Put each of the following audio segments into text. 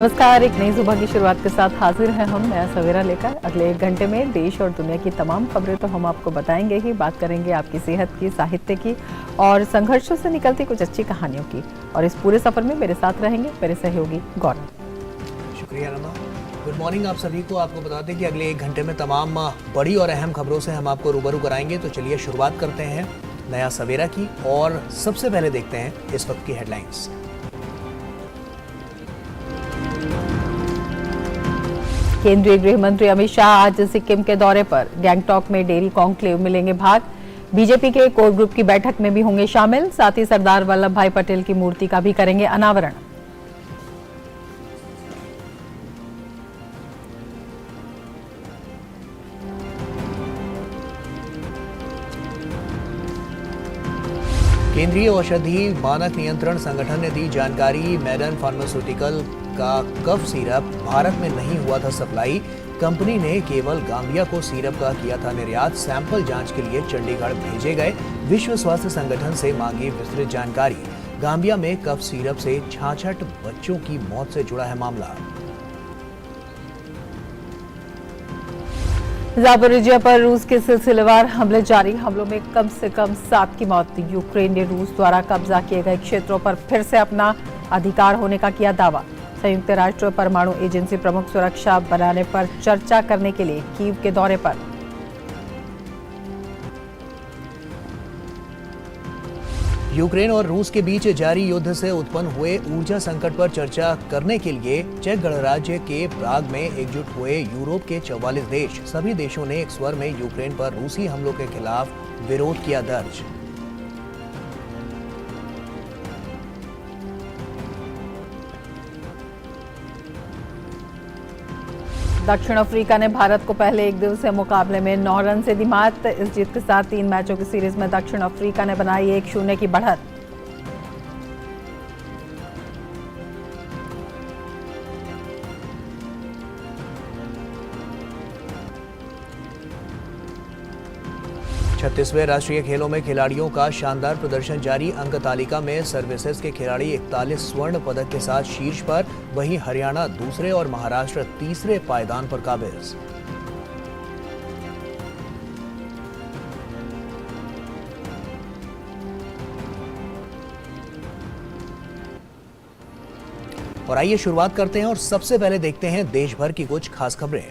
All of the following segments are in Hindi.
नमस्कार। एक नई सुबह की शुरुआत के साथ हाजिर हैं हम नया सवेरा लेकर। अगले एक घंटे में देश और दुनिया की तमाम खबरें तो हम आपको बताएंगे ही, बात करेंगे आपकी सेहत की, साहित्य की और संघर्षों से निकलती कुछ अच्छी कहानियों की। और इस पूरे सफर में मेरे साथ रहेंगे मेरे सहयोगी गौरव। शुक्रिया रमा। गुड मॉर्निंग आप सभी को। आपको बता दें कि अगले एक घंटे में तमाम बड़ी और अहम खबरों से हम आपको रूबरू कराएंगे। तो चलिए शुरुआत करते हैं नया सवेरा की और सबसे पहले देखते हैं इस वक्त की हेडलाइंस। केंद्रीय गृह मंत्री अमित शाह आज सिक्किम के दौरे पर। गैंगटॉक में डेयरी कॉन्क्लेव में लेंगे भाग। बीजेपी के कोर ग्रुप की बैठक में भी होंगे शामिल। साथ ही सरदार वल्लभ भाई पटेल की मूर्ति का भी करेंगे अनावरण। केंद्रीय औषधि मानक नियंत्रण संगठन ने दी जानकारी। मैडर्न फार्मास्यूटिकल का कफ सिरप भारत में नहीं हुआ था सप्लाई। कंपनी ने केवल गांबिया को सिरप का किया था निर्यात। सैंपल जांच के लिए चंडीगढ़ भेजे गए। विश्व स्वास्थ्य संगठन से मांगी विस्तृत जानकारी। गांबिया में कफ सिरप से 66 बच्चों की मौत से जुड़ा है मामला। ज़ापोरिजिया पर रूस के सिलसिलेवार हमले जारी। हमलों में कम से कम 7 की मौत। यूक्रेन ने रूस द्वारा कब्जा किए गए क्षेत्रों पर फिर से अपना अधिकार होने का किया दावा। संयुक्त राष्ट्र परमाणु एजेंसी प्रमुख सुरक्षा बनाने पर चर्चा करने के लिए कीव के दौरे पर। यूक्रेन और रूस के बीच जारी युद्ध से उत्पन्न हुए ऊर्जा संकट पर चर्चा करने के लिए चेक गणराज्य के प्राग में एकजुट हुए यूरोप के 44 देश। सभी देशों ने एक स्वर में यूक्रेन पर रूसी हमलों के खिलाफ विरोध किया दर्ज। दक्षिण अफ्रीका ने भारत को पहले एक दिवसीय मुकाबले में 9 रन से दी मात। इस जीत के साथ 3 मैचों की सीरीज में दक्षिण अफ्रीका ने बनाई 1-0 की बढ़त। छत्तीसवें राष्ट्रीय खेलों में खिलाड़ियों का शानदार प्रदर्शन जारी। अंक तालिका में सर्विसेज के खिलाड़ी 41 स्वर्ण पदक के साथ शीर्ष पर, वहीं हरियाणा दूसरे और महाराष्ट्र तीसरे पायदान पर काबिज। और आइए शुरुआत करते हैं और सबसे पहले देखते हैं देश भर की कुछ खास खबरें।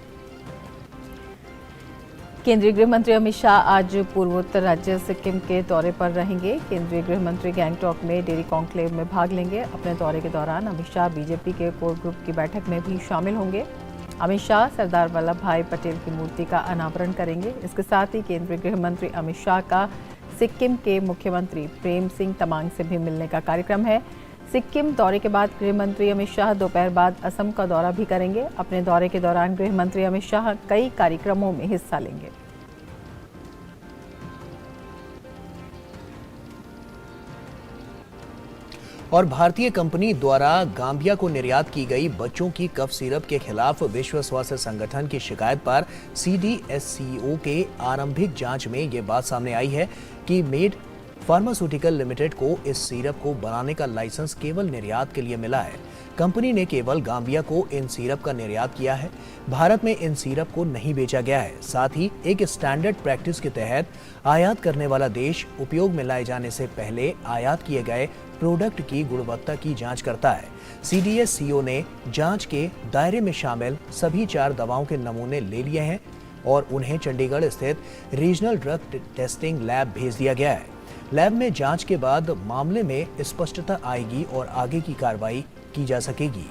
केंद्रीय गृह मंत्री अमित शाह आज पूर्वोत्तर राज्य सिक्किम के दौरे पर रहेंगे। केंद्रीय गृह मंत्री गैंगटॉक में डेयरी कॉन्क्लेव में भाग लेंगे। अपने दौरे के दौरान अमित शाह बीजेपी के कोर ग्रुप की बैठक में भी शामिल होंगे। अमित शाह सरदार वल्लभ भाई पटेल की मूर्ति का अनावरण करेंगे। इसके साथ ही केंद्रीय गृह मंत्री अमित शाह का सिक्किम के मुख्यमंत्री प्रेम सिंह तमांग से भी मिलने का कार्यक्रम है। सिक्किम दौरे के बाद गृह मंत्री अमित शाह दोपहर बाद असम का दौरा भी करेंगे। अपने दौरे के दौरान गृह मंत्री अमित शाह कई कार्यक्रमों में हिस्सा लेंगे। और भारतीय कंपनी द्वारा गांबिया को निर्यात की गई बच्चों की कफ सिरप के खिलाफ विश्व स्वास्थ्य संगठन की शिकायत पर CDSCO के आरंभिक जांच में ये बात सामने आई है कि मेड फार्मास्यूटिकल लिमिटेड को इस सिरप को बनाने का लाइसेंस केवल निर्यात के लिए मिला है। कंपनी ने केवल गांबिया को इन सिरप का निर्यात किया है। भारत में इन सिरप को नहीं बेचा गया है। साथ ही एक स्टैंडर्ड प्रैक्टिस के तहत आयात करने वाला देश उपयोग में लाए जाने से पहले आयात किए गए प्रोडक्ट की गुणवत्ता की जांच करता है। CDSCO ने जांच के दायरे में शामिल सभी 4 दवाओं के नमूने ले लिए हैं और उन्हें चंडीगढ़ स्थित रीजनल ड्रग टेस्टिंग लैब भेज दिया गया है। लैब में जांच के बाद मामले में स्पष्टता आएगी और आगे की कार्रवाई की जा सकेगी।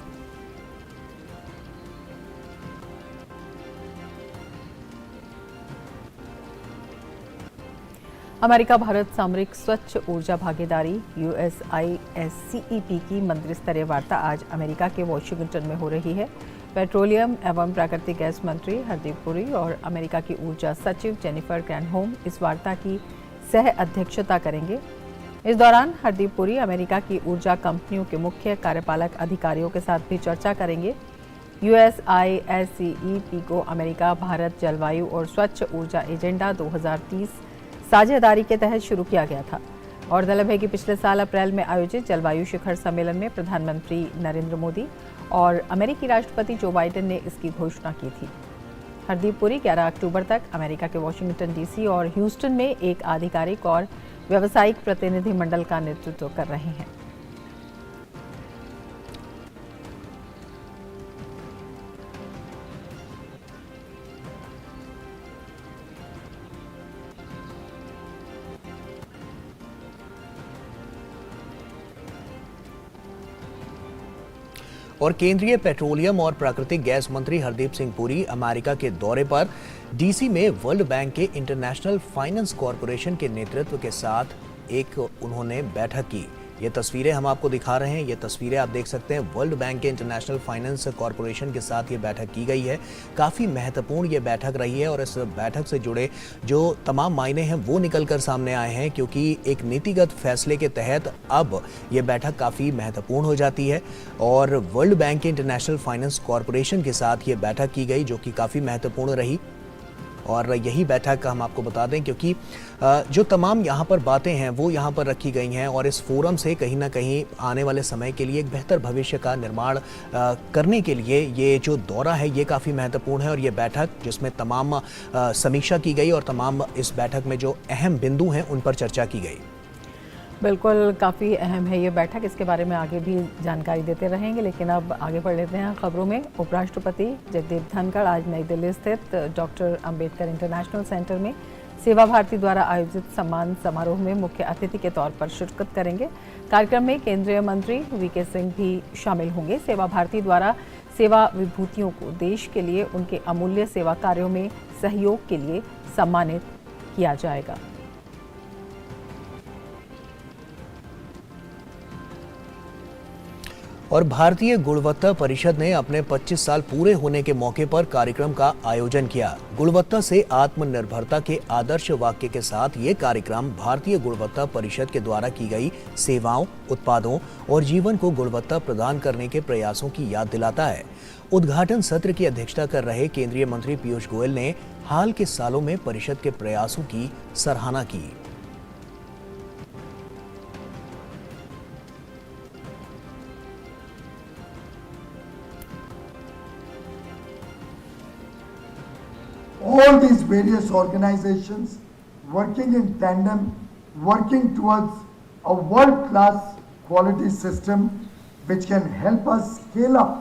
अमेरिका भारत सामरिक स्वच्छ ऊर्जा भागीदारी USISCEP की मंत्री स्तरीय वार्ता आज अमेरिका के वॉशिंगटन में हो रही है। पेट्रोलियम एवं प्राकृतिक गैस मंत्री हरदीप पुरी और अमेरिका की ऊर्जा सचिव जेनिफर ग्रैनहोम इस वार्ता की सह अध्यक्षता करेंगे। इस दौरान हरदीप पुरी अमेरिका की ऊर्जा कंपनियों के मुख्य कार्यपालक अधिकारियों के साथ भी चर्चा करेंगे। USISCEP को अमेरिका भारत जलवायु और स्वच्छ ऊर्जा एजेंडा 2030 साझेदारी के तहत शुरू किया गया था। गौरतलब है कि पिछले साल अप्रैल में आयोजित जलवायु शिखर सम्मेलन में प्रधानमंत्री नरेंद्र मोदी और अमेरिकी राष्ट्रपति जो बाइडेन ने इसकी घोषणा की थी। हरदीप पुरी 11 अक्टूबर तक अमेरिका के वाशिंगटन डीसी और ह्यूस्टन में एक आधिकारिक और व्यावसायिक प्रतिनिधिमंडल का नेतृत्व कर रहे हैं। और केंद्रीय पेट्रोलियम और प्राकृतिक गैस मंत्री हरदीप सिंह पुरी अमेरिका के दौरे पर डीसी में वर्ल्ड बैंक के इंटरनेशनल फाइनेंस कॉरपोरेशन के नेतृत्व के साथ उन्होंने बैठक की। ये तस्वीरें हम आपको दिखा रहे हैं। ये तस्वीरें आप देख सकते हैं। वर्ल्ड बैंक के इंटरनेशनल फाइनेंस कॉरपोरेशन के साथ ये बैठक की गई है। काफ़ी महत्वपूर्ण ये बैठक रही है और इस बैठक से जुड़े जो तमाम मायने हैं वो निकल कर सामने आए हैं, क्योंकि एक नीतिगत फैसले के तहत अब ये बैठक काफ़ी महत्वपूर्ण हो जाती है और वर्ल्ड बैंक के इंटरनेशनल फाइनेंस कॉरपोरेशन के साथ ये बैठक की गई, जो कि काफ़ी महत्वपूर्ण रही। और यही बैठक हम आपको बता दें, क्योंकि जो तमाम यहाँ पर बातें हैं वो यहाँ पर रखी गई हैं और इस फोरम से कहीं ना कहीं आने वाले समय के लिए एक बेहतर भविष्य का निर्माण करने के लिए ये जो दौरा है ये काफ़ी महत्वपूर्ण है। और ये बैठक जिसमें तमाम समीक्षा की गई और तमाम इस बैठक में जो अहम बिंदु हैं उन पर चर्चा की गई। बिल्कुल, काफ़ी अहम है ये बैठक। इसके बारे में आगे भी जानकारी देते रहेंगे, लेकिन अब आगे बढ़ लेते हैं खबरों में। उपराष्ट्रपति जगदीप धनखड़ आज नई दिल्ली स्थित डॉक्टर अंबेडकर इंटरनेशनल सेंटर में सेवा भारती द्वारा आयोजित सम्मान समारोह में मुख्य अतिथि के तौर पर शिरकत करेंगे। कार्यक्रम में केंद्रीय मंत्री वीके सिंह भी शामिल होंगे। सेवा भारती द्वारा सेवा विभूतियों को देश के लिए उनके अमूल्य सेवा कार्यों में सहयोग के लिए सम्मानित किया जाएगा। और भारतीय गुणवत्ता परिषद ने अपने 25 साल पूरे होने के मौके पर कार्यक्रम का आयोजन किया। गुणवत्ता से आत्मनिर्भरता के आदर्श वाक्य के साथ ये कार्यक्रम भारतीय गुणवत्ता परिषद के द्वारा की गई सेवाओं, उत्पादों और जीवन को गुणवत्ता प्रदान करने के प्रयासों की याद दिलाता है। उद्घाटन सत्र की अध्यक्षता कर रहे केंद्रीय मंत्री पीयूष गोयल ने हाल के सालों में परिषद के प्रयासों की सराहना की। All these various organizations working in tandem, working towards a world-class quality system which can help us scale up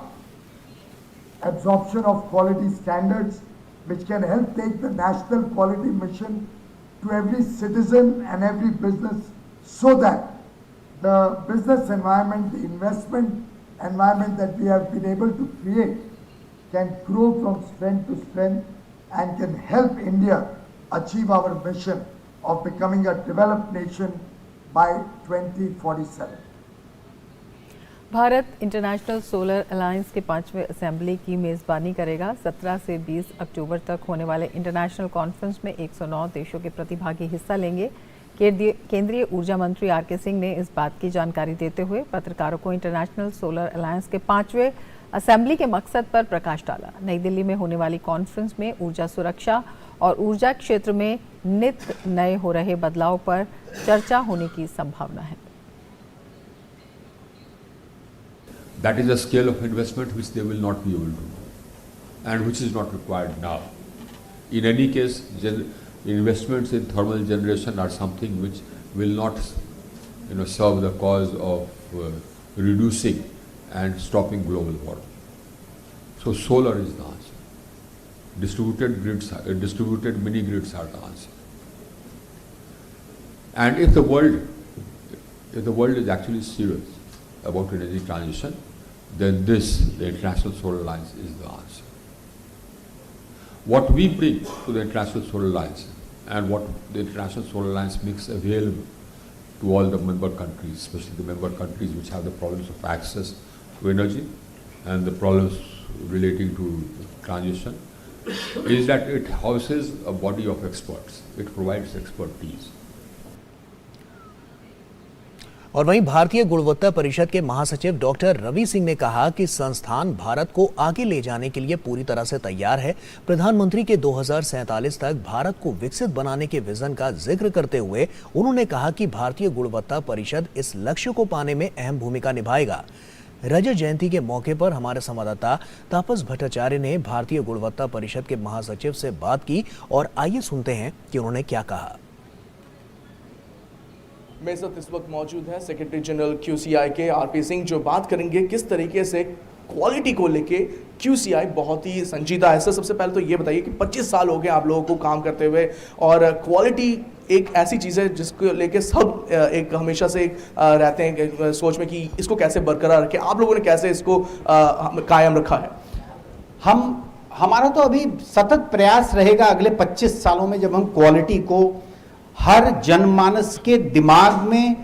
absorption of quality standards, which can help take the national quality mission to every citizen and every business, so that the business environment, the investment environment that we have been able to create can grow from strength to strength and can help India achieve our mission of becoming a developed nation by 2047. Bharat international solar alliance के 5वें असेंबली की मेज़बानी करेगा। 17 से 20 अक्टूबर तक होने वाले इंटरनेशनल कॉन्फ्रेंस में 109 देशों के प्रतिभागी हिस्सा लेंगे। केंद्रीय ऊर्जा मंत्री आर के सिंह ने इस बात की जानकारी देते हुए पत्रकारों को इंटरनेशनल सोलर अलायंस के 5वें असेंबली के मकसद पर प्रकाश डाला। नई दिल्ली में होने वाली कॉन्फ्रेंस में ऊर्जा सुरक्षा और ऊर्जा क्षेत्र में नित नए हो रहे बदलाव पर चर्चा होने की संभावना है। That is a scale of investment which they will not be able to do, and which is not required now. In any case, investments in thermal generation are something which will not, serve the cause of reducing and stopping global warming. So solar is the answer. Distributed mini grids are the answer. And if the world is actually serious about energy transition, then the International Solar Alliance is the answer. What we bring to the International Solar Alliance and what the International Solar Alliance makes available to all the member countries, especially the member countries which have the problems of access to energy and the problems relating to transition, is that it houses a body of experts. It provides expertise. और वहीं भारतीय गुणवत्ता परिषद के महासचिव डॉक्टर रवि सिंह ने कहा कि संस्थान भारत को आगे ले जाने के लिए पूरी तरह से तैयार है। प्रधानमंत्री के 2047 तक भारत को विकसित बनाने के विजन का जिक्र करते हुए उन्होंने कहा कि भारतीय गुणवत्ता परिषद इस लक्ष्य को पाने में अहम भूमिका निभाएगा। रजत जयंती के मौके पर हमारे संवाददाता तापस भट्टाचार्य ने भारतीय गुणवत्ता परिषद के महासचिव से बात की और आइए सुनते हैं कि उन्होंने क्या कहा। मेरे साथ इस वक्त मौजूद है सेक्रेटरी जनरल QCI के आरपी सिंह, जो बात करेंगे किस तरीके से क्वालिटी को लेके QCI बहुत ही संजीदा है। सर, सबसे पहले तो ये बताइए कि 25 साल हो गए आप लोगों को काम करते हुए, और क्वालिटी एक ऐसी चीज़ है जिसको लेके सब एक हमेशा से रहते हैं सोच में कि इसको कैसे बरकरार रखें। आप लोगों ने कैसे इसको कायम रखा है? हमारा तो अभी सतत प्रयास रहेगा अगले 25 सालों में, जब हम क्वालिटी को हर जनमानस के दिमाग में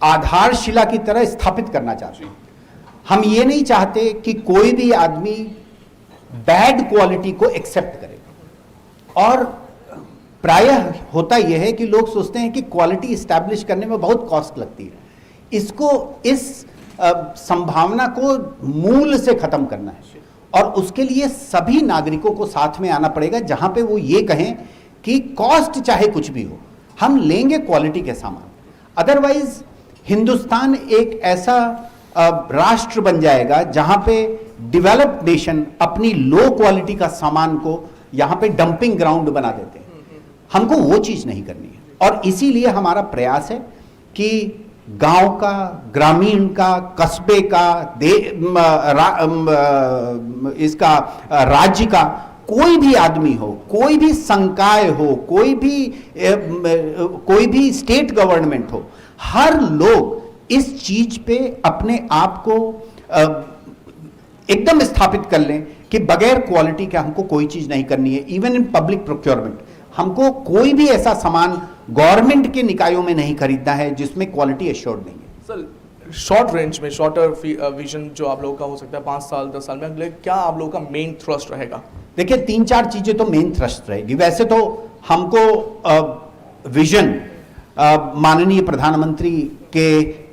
आधारशिला की तरह स्थापित करना चाहते हैं। हम ये नहीं चाहते कि कोई भी आदमी बैड क्वालिटी को एक्सेप्ट करे, और प्रायः होता यह है कि लोग सोचते हैं कि क्वालिटी एस्टैब्लिश करने में बहुत कॉस्ट लगती है। इस संभावना को मूल से खत्म करना है, और उसके लिए सभी नागरिकों को साथ में आना पड़ेगा, जहां पे वो ये कहें कि कॉस्ट चाहे कुछ भी हो, हम लेंगे क्वालिटी के सामान। अदरवाइज हिंदुस्तान एक ऐसा राष्ट्र बन जाएगा जहां पे डेवलप्ड नेशन अपनी लो क्वालिटी का सामान को यहां पे डंपिंग ग्राउंड बना देते हैं। हमको वो चीज नहीं करनी है, और इसीलिए हमारा प्रयास है कि गांव का, ग्रामीण का, कस्बे का, इसका राज्य का कोई भी आदमी हो, कोई भी संकाय हो, कोई भी स्टेट गवर्नमेंट हो, हर लोग इस चीज पे अपने आप को एकदम स्थापित कर लें कि बगैर क्वालिटी के हमको कोई चीज नहीं करनी है। इवन इन पब्लिक प्रोक्योरमेंट हमको कोई भी ऐसा सामान गवर्नमेंट के निकायों में नहीं खरीदना है जिसमें क्वालिटी एश्योर्ड नहीं है। सर, शॉर्ट रेंज में, शॉर्टर विजन जो आप लोगों का हो सकता है 5 साल 10 साल में, अगले क्या आप लोगों का मेन थ्रस्ट रहेगा? देखिए, 3-4 चीजें तो मेन थ्रस्ट रहेगी। वैसे तो हमको विजन माननीय प्रधानमंत्री के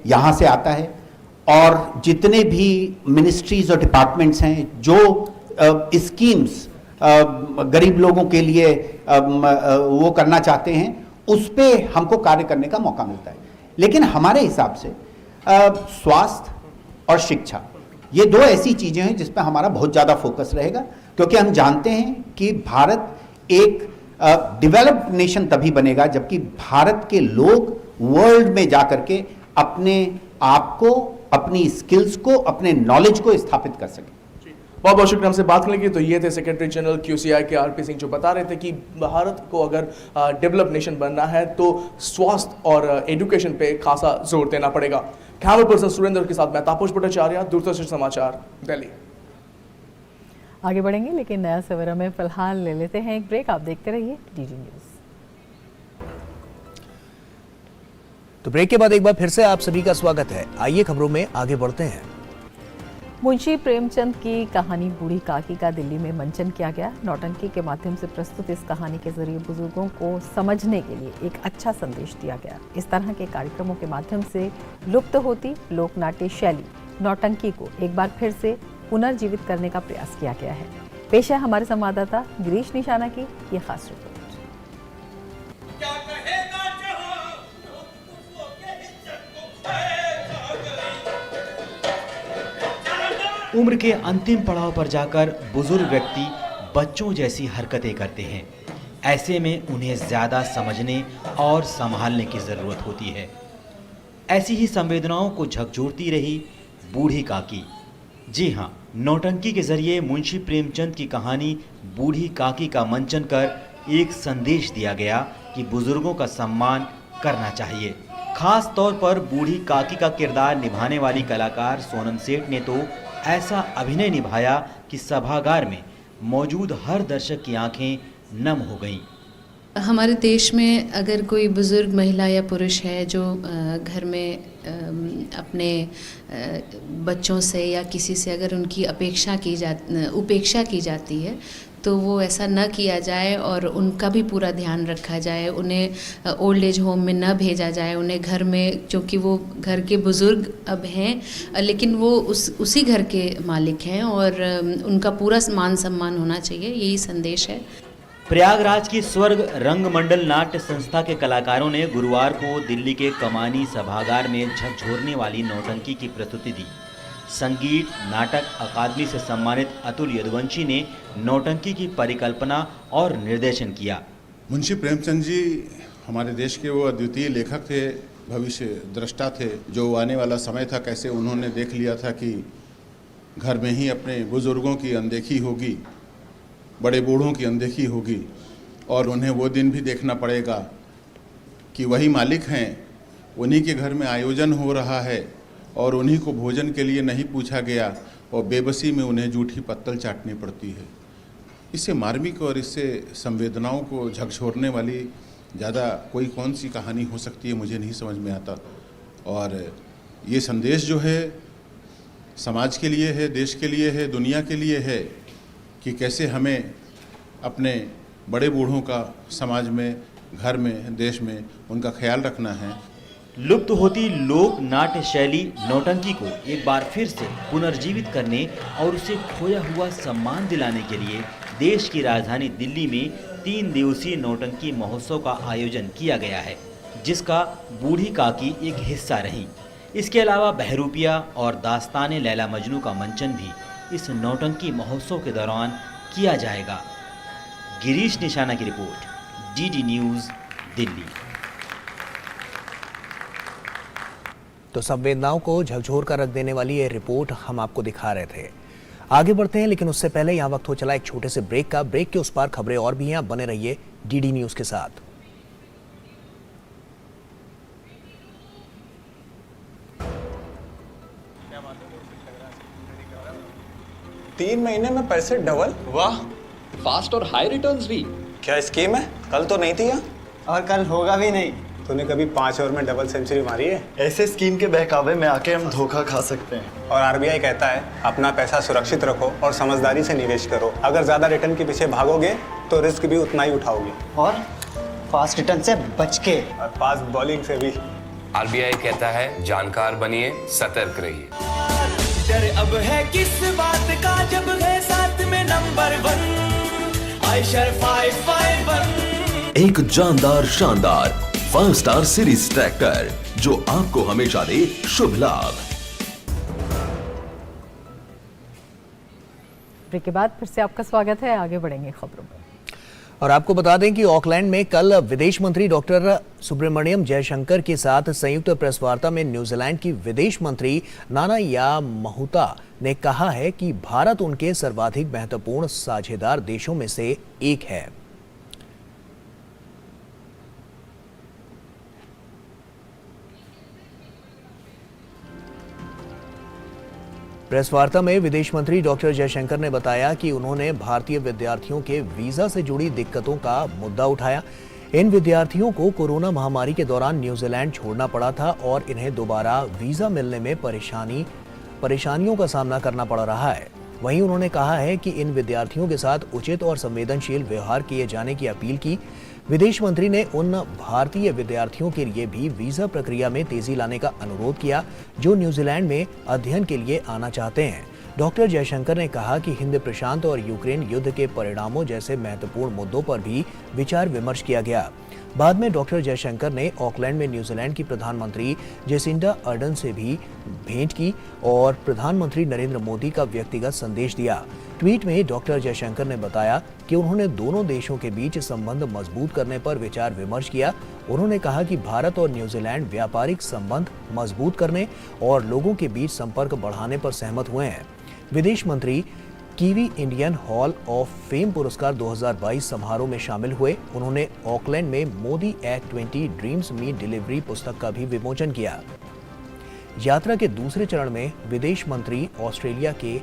यहाँ से आता है, और जितने भी मिनिस्ट्रीज और डिपार्टमेंट्स हैं जो स्कीम्स गरीब लोगों के लिए वो करना चाहते हैं, उस पे हमको कार्य करने का मौका मिलता है। लेकिन हमारे हिसाब से स्वास्थ्य और शिक्षा, ये 2 ऐसी चीजें हैं जिस पे हमारा बहुत ज़्यादा फोकस रहेगा, क्योंकि हम जानते हैं कि भारत एक डेवलप्ड नेशन तभी बनेगा जबकि भारत के लोग वर्ल्ड में जाकर के अपने आप को, अपनी स्किल्स को, अपने नॉलेज को स्थापित कर सकें। बहुत बहुत शुक्रिया हमसे बात करने की। तो ये थे सेक्रेटरी जनरल QCI के आरपी सिंह, जो बता रहे थे कि भारत को अगर डेवलप नेशन बनना है तो स्वास्थ्य और एजुकेशन पे खासा जोर देना पड़ेगा। कैमरा पर्सन सुरेंद्र के साथ मैं तापस भट्टाचार्य, दूरदर्शन समाचार, दिल्ली। आगे बढ़ेंगे, लेकिन नया सवेरा में फिलहाल ले लेते हैं एक ब्रेक। आप देखते रहिए DD न्यूज। तो ब्रेक के बाद एक बार फिर से आप सभी का स्वागत है। आइए खबरों में आगे बढ़ते हैं। मुंशी प्रेमचंद की कहानी बूढ़ी काकी का दिल्ली में मंचन किया गया। नौटंकी के माध्यम से प्रस्तुत इस कहानी के जरिए बुजुर्गों को समझने के लिए एक अच्छा संदेश दिया गया। इस तरह के कार्यक्रमों के माध्यम से लुप्त होती लोक नाट्य शैली नौटंकी को एक बार फिर से पुनर्जीवित करने का प्रयास किया गया है। पेश है हमारे संवाददाता गिरीश निशाना की ये खास रिपोर्ट। उम्र के अंतिम पड़ाव पर जाकर बुजुर्ग व्यक्ति बच्चों जैसी हरकतें करते हैं। ऐसे में उन्हें ज्यादा समझने और संभालने की जरूरत होती है। ऐसी ही संवेदनाओं को झकझोरती रही बूढ़ी काकी। जी हाँ, नौटंकी के जरिए मुंशी प्रेमचंद की कहानी बूढ़ी काकी का मंचन कर एक संदेश दिया गया कि बुजुर्गों का सम्मान करना चाहिए। खास तौर पर बूढ़ी काकी का किरदार निभाने वाली कलाकार सोनम सेठ ने तो ऐसा अभिनय निभाया कि सभागार में मौजूद हर दर्शक की आंखें नम हो गईं। हमारे देश में अगर कोई बुज़ुर्ग महिला या पुरुष है जो घर में अपने बच्चों से या किसी से अगर उनकी उपेक्षा की जाती है, तो वो ऐसा न किया जाए और उनका भी पूरा ध्यान रखा जाए। उन्हें ओल्ड एज होम में न भेजा जाए, उन्हें घर में, क्योंकि वो घर के बुज़ुर्ग अब हैं लेकिन वो उसी घर के मालिक हैं और उनका पूरा मान सम्मान होना चाहिए, यही संदेश है। प्रयागराज की स्वर्ग रंगमंडल नाट्य संस्था के कलाकारों ने गुरुवार को दिल्ली के कमानी सभागार में झकझोरने वाली नौटंकी की प्रस्तुति दी। संगीत नाटक अकादमी से सम्मानित अतुल यदुवंशी ने नौटंकी की परिकल्पना और निर्देशन किया। मुंशी प्रेमचंद जी हमारे देश के वो अद्वितीय लेखक थे, भविष्य दृष्टा थे। जो आने वाला समय था, कैसे उन्होंने देख लिया था कि घर में ही अपने बुजुर्गों की अनदेखी होगी, बड़े बूढ़ों की अनदेखी होगी, और उन्हें वो दिन भी देखना पड़ेगा कि वही मालिक हैं, उन्हीं के घर में आयोजन हो रहा है और उन्हीं को भोजन के लिए नहीं पूछा गया और बेबसी में उन्हें जूठी पत्तल चाटनी पड़ती है। इससे मार्मिक और इससे संवेदनाओं को झकझोरने वाली ज़्यादा कोई कौन सी कहानी हो सकती है, मुझे नहीं समझ में आता। और ये संदेश जो है समाज के लिए है, देश के लिए है, दुनिया के लिए है कि कैसे हमें अपने बड़े बूढ़ों का समाज में, घर में, देश में उनका ख्याल रखना है। लुप्त होती लोक नाट्य शैली नौटंकी को एक बार फिर से पुनर्जीवित करने और उसे खोया हुआ सम्मान दिलाने के लिए देश की राजधानी दिल्ली में 3 दिवसीय नौटंकी महोत्सव का आयोजन किया गया है, जिसका बूढ़ी काकी एक हिस्सा रही। इसके अलावा बहरूपिया और दास्ताने लैला मजनू का मंचन भी इस नौटंकी महोत्सव के दौरान किया जाएगा। गिरीश निशाना की रिपोर्ट, डीडी न्यूज़, दिल्ली। तो संवेदनाओं को झकझोर कर रख देने वाली ये रिपोर्ट हम आपको दिखा रहे थे। आगे बढ़ते हैं, लेकिन उससे पहले यहाँ वक्त हो चला एक छोटे से ब्रेक का। ब्रेक के उस पार खबरें और भी हैं, आप बने रहिए डीडी न्यूज़ के साथ। तीन महीने में पैसे डबल? वाह, फास्ट और हाई रिटर्न्स भी। क्या स्कीम है? कल तो नहीं थी यहाँ। और कल होगा भी नहीं। तूने कभी 5 ओवर में डबल सेंचुरी मारी है? ऐसे स्कीम के बहकावे में आके हम धोखा खा सकते हैं। और आरबीआई कहता है अपना पैसा सुरक्षित रखो और समझदारी से निवेश करो। अगर ज्यादा रिटर्न के पीछे भागोगे तो रिस्क भी उतना ही उठाओगे। और फास्ट रिटर्न से बच के, और फास्ट बॉलिंग से भी। आरबीआई कहता है जानकार बनिए, सतर्क रहिए। डर अब है किस बात का जब है साथ में नंबर 1 आयशर 551। एक जानदार शानदार 5 स्टार सीरीज ट्रैक्टर जो आपको हमेशा दे शुभ लाभ। ब्रेक के बाद फिर से आपका स्वागत है। आगे बढ़ेंगे खबरों में। और आपको बता दें कि ऑकलैंड में कल विदेश मंत्री डॉक्टर सुब्रमण्यम जयशंकर के साथ संयुक्त प्रेस वार्ता में न्यूजीलैंड की विदेश मंत्री नानाया महुता ने कहा है कि भारत उनके सर्वाधिक महत्वपूर्ण साझेदार देशों में से एक है। प्रेस वार्ता में विदेश मंत्री डॉक्टर जयशंकर ने बताया कि उन्होंने भारतीय विद्यार्थियों के वीजा से जुड़ी दिक्कतों का मुद्दा उठाया। इन विद्यार्थियों को कोरोना महामारी के दौरान न्यूजीलैंड छोड़ना पड़ा था और इन्हें दोबारा वीजा मिलने में परेशानियों का सामना करना पड़ रहा है। वहीं उन्होंने कहा है कि इन विद्यार्थियों के साथ उचित और संवेदनशील व्यवहार किए जाने की अपील की। विदेश मंत्री ने उन भारतीय विद्यार्थियों के लिए भी वीजा प्रक्रिया में तेजी लाने का अनुरोध किया जो न्यूजीलैंड में अध्ययन के लिए आना चाहते हैं। डॉक्टर जयशंकर ने कहा कि हिंद प्रशांत और यूक्रेन युद्ध के परिणामों जैसे महत्वपूर्ण मुद्दों पर भी विचार विमर्श किया गया। बाद में डॉक्टर जयशंकर ने ऑकलैंड में न्यूजीलैंड की प्रधानमंत्री जेसिंडा अर्डन से भी भेंट की और प्रधानमंत्री नरेंद्र मोदी का व्यक्तिगत संदेश दिया। ट्वीट में डॉक्टर जयशंकर ने बताया कि उन्होंने दोनों देशों के बीच संबंध मजबूत करने पर विचार विमर्श किया। उन्होंने कहा कि भारत और न्यूजीलैंड व्यापारिक संबंध मजबूत करने और लोगों के बीच संपर्क बढ़ाने पर सहमत हुए हैं। विदेश मंत्री Kiwi Indian hall of fame पुरस्कार 2022 समारोह में शामिल हुए। उन्होंने ऑकलैंड में Modi at 20 dreams meet delivery पुस्तक का भी विमोचन किया। यात्रा के दूसरे चरण में विदेश मंत्री ऑस्ट्रेलिया के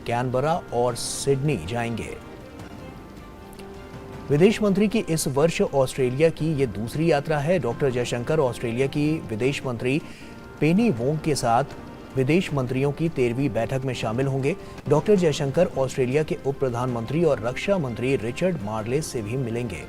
कैनबरा और सिडनी जाएंगे। विदेश मंत्री की इस वर्ष ऑस्ट्रेलिया की ये दूसरी यात्रा है। डॉक्टर जयशंकर ऑस्ट्रेलिया की विदेश मंत्री पेनी वोंग के साथ विदेश मंत्रियों की 13वीं बैठक में शामिल होंगे। डॉक्टर जयशंकर ऑस्ट्रेलिया के उप प्रधानमंत्री और रक्षा मंत्री रिचर्ड मार्लेस से भी मिलेंगे।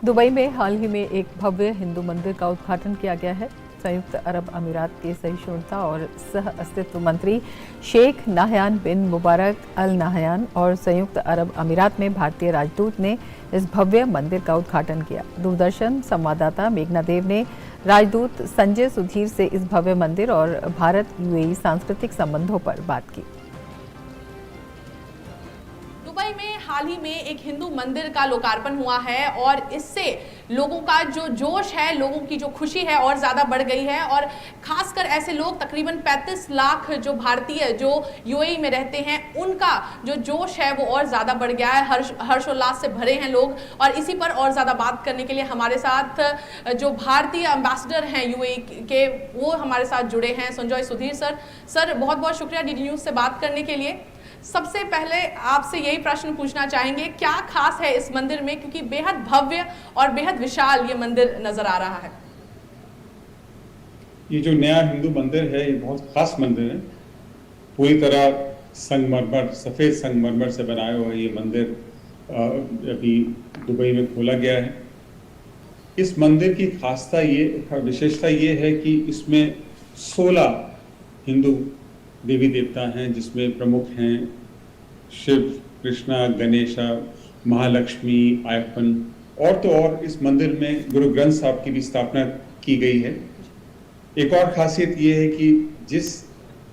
दुबई में हाल ही में एक भव्य हिंदू मंदिर का उद्घाटन किया गया है। संयुक्त अरब अमीरात के सहिष्णुता और सह अस्तित्व मंत्री शेख नाहयान बिन मुबारक अल नाहयान और संयुक्त अरब अमीरात में भारतीय राजदूत ने इस भव्य मंदिर का उद्घाटन किया। दूरदर्शन संवाददाता मेघना देव ने राजदूत संजय सुधीर से इस भव्य मंदिर और भारत यूएई सांस्कृतिक संबंधों पर बात की। दुबई में हाल ही में एक हिंदू मंदिर का लोकार्पण हुआ है और इससे लोगों का जो जोश है, लोगों की जो खुशी है और ज़्यादा बढ़ गई है। और खासकर ऐसे लोग तकरीबन 35 लाख जो भारतीय जो यूएई में रहते हैं, उनका जो जोश है वो और ज़्यादा बढ़ गया है। हर्षोल्लास से भरे हैं लोग। और इसी पर और ज़्यादा बात करने के लिए हमारे साथ जो भारतीय एम्बेसडर हैं यूएई के, वो हमारे साथ जुड़े हैं, संजय सुधीर सर। सर, बहुत बहुत शुक्रिया डीडी न्यूज़ से बात करने के लिए। सबसे पहले आपसे यही प्रश्न पूछना चाहेंगे, क्या खास है इस मंदिर में, क्योंकि बेहद भव्य और बेहद विशाल ये मंदिर नजर आ रहा है। ये जो नया हिंदू मंदिर है, ये बहुत खास मंदिर है। पूरी तरह संगमरमर, सफ़ेद संगमरमर से बनाया हुआ ये मंदिर अभी दुबई में खोला गया है। इस मंदिर की खासता ये, विशेषता ये है कि इसमें 16 हिंदू देवी देवता हैं, जिसमें प्रमुख हैं शिव, कृष्णा, गणेशा, महालक्ष्मी, आयप्पन और तो और इस मंदिर में गुरु ग्रंथ साहब की भी स्थापना की गई है। एक और खासियत ये है कि जिस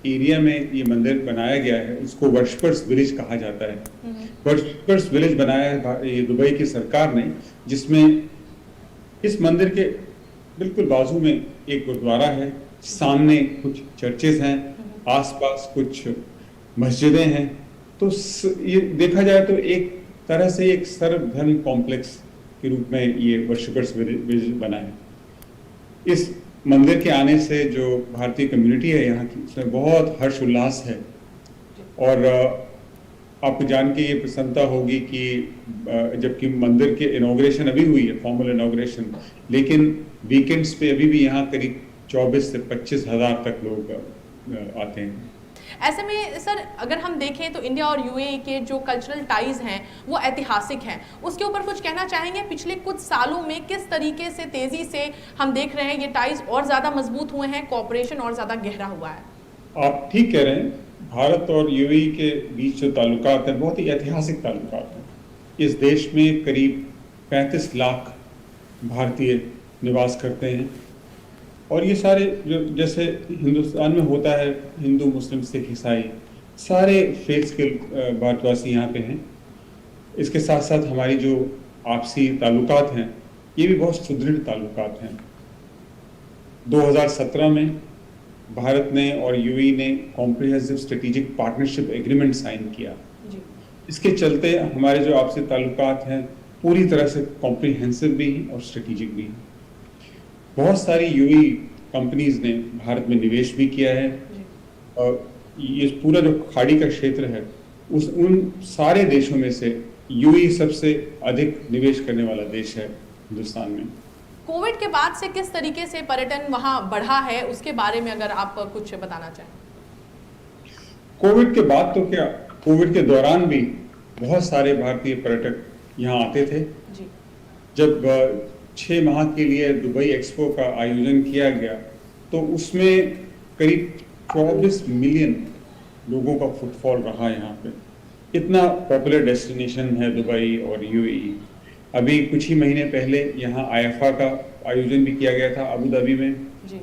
एरिया में ये मंदिर बनाया गया है उसको वर्शिपर्स विलेज कहा जाता है। वर्शिपर्स विलेज बनाया है ये दुबई की सरकार ने, जिसमें इस मंदिर के बिल्कुल बाजू में एक गुरुद्वारा है, सामने कुछ चर्चेज हैं, आसपास कुछ मस्जिदें हैं। तो ये देखा जाए तो एक तरह से एक सर्वधर्म कॉम्प्लेक्स के रूप में ये वर्शिपर्स विलेज बना है। इस मंदिर के आने से जो भारतीय कम्युनिटी है यहाँ की, उसमें बहुत हर्ष उल्लास है। और आपको जान के ये प्रसन्नता होगी कि जबकि मंदिर के इनॉग्रेशन अभी हुई है, फॉर्मल इनॉग्रेशन, लेकिन वीकेंड्स पे अभी भी यहाँ करीब 24 से 25 हज़ार तक लोग आते हैं। ऐसे में सर, अगर हम देखें तो इंडिया और यूएई के जो कल्चरल टाइज हैं वो ऐतिहासिक हैं, उसके ऊपर कुछ कहना चाहेंगे? पिछले कुछ सालों में किस तरीके से तेजी से हम देख रहे हैं ये टाइज और ज़्यादा मजबूत हुए हैं, कोऑपरेशन और ज़्यादा गहरा हुआ है? आप ठीक कह रहे हैं। भारत और यूएई के बीच जो ताल्लुकात हैं बहुत ही ऐतिहासिक ताल्लुकात हैं। इस देश में करीब 35 लाख भारतीय निवास करते हैं और ये सारे जो जैसे हिंदुस्तान में होता है, हिंदू, मुस्लिम, सिख, ईसाई, सारे फेथ्स के भारतवासी यहाँ पे हैं। इसके साथ साथ हमारी जो आपसी ताल्लुकात हैं ये भी बहुत सुदृढ़ ताल्लुकात हैं। 2017 में भारत ने और यूएई ने comprehensive strategic partnership agreement sign किया। इसके चलते हमारे जो आपसी ताल्लुकात हैं पूरी तरह से कॉम्प्रिहेंसिव भी हैं और स्ट्रेटेजिक भी हैं। बहुत सारी यूएई कंपनीज ने भारत में निवेश भी किया है और ये पूरा जो खाड़ी का क्षेत्र है उन सारे देशों में से यूएई सबसे अधिक निवेश करने वाला देश है हिंदुस्तान में। कोविड के बाद से किस तरीके से पर्यटन वहां बढ़ा है, उसके बारे में अगर आप कुछ बताना चाहें। कोविड के बाद तो क्या, कोविड के दौरान भी बहुत सारे भारतीय पर्यटक यहाँ आते थे। जब 6 माह के लिए दुबई एक्सपो का आयोजन किया गया तो उसमें करीब 24 मिलियन लोगों का फुटफॉल रहा यहाँ पे। इतना पॉपुलर डेस्टिनेशन है दुबई और यूएई। अभी कुछ ही महीने पहले यहाँ आईएफए का आयोजन भी किया गया था अबू धाबी में,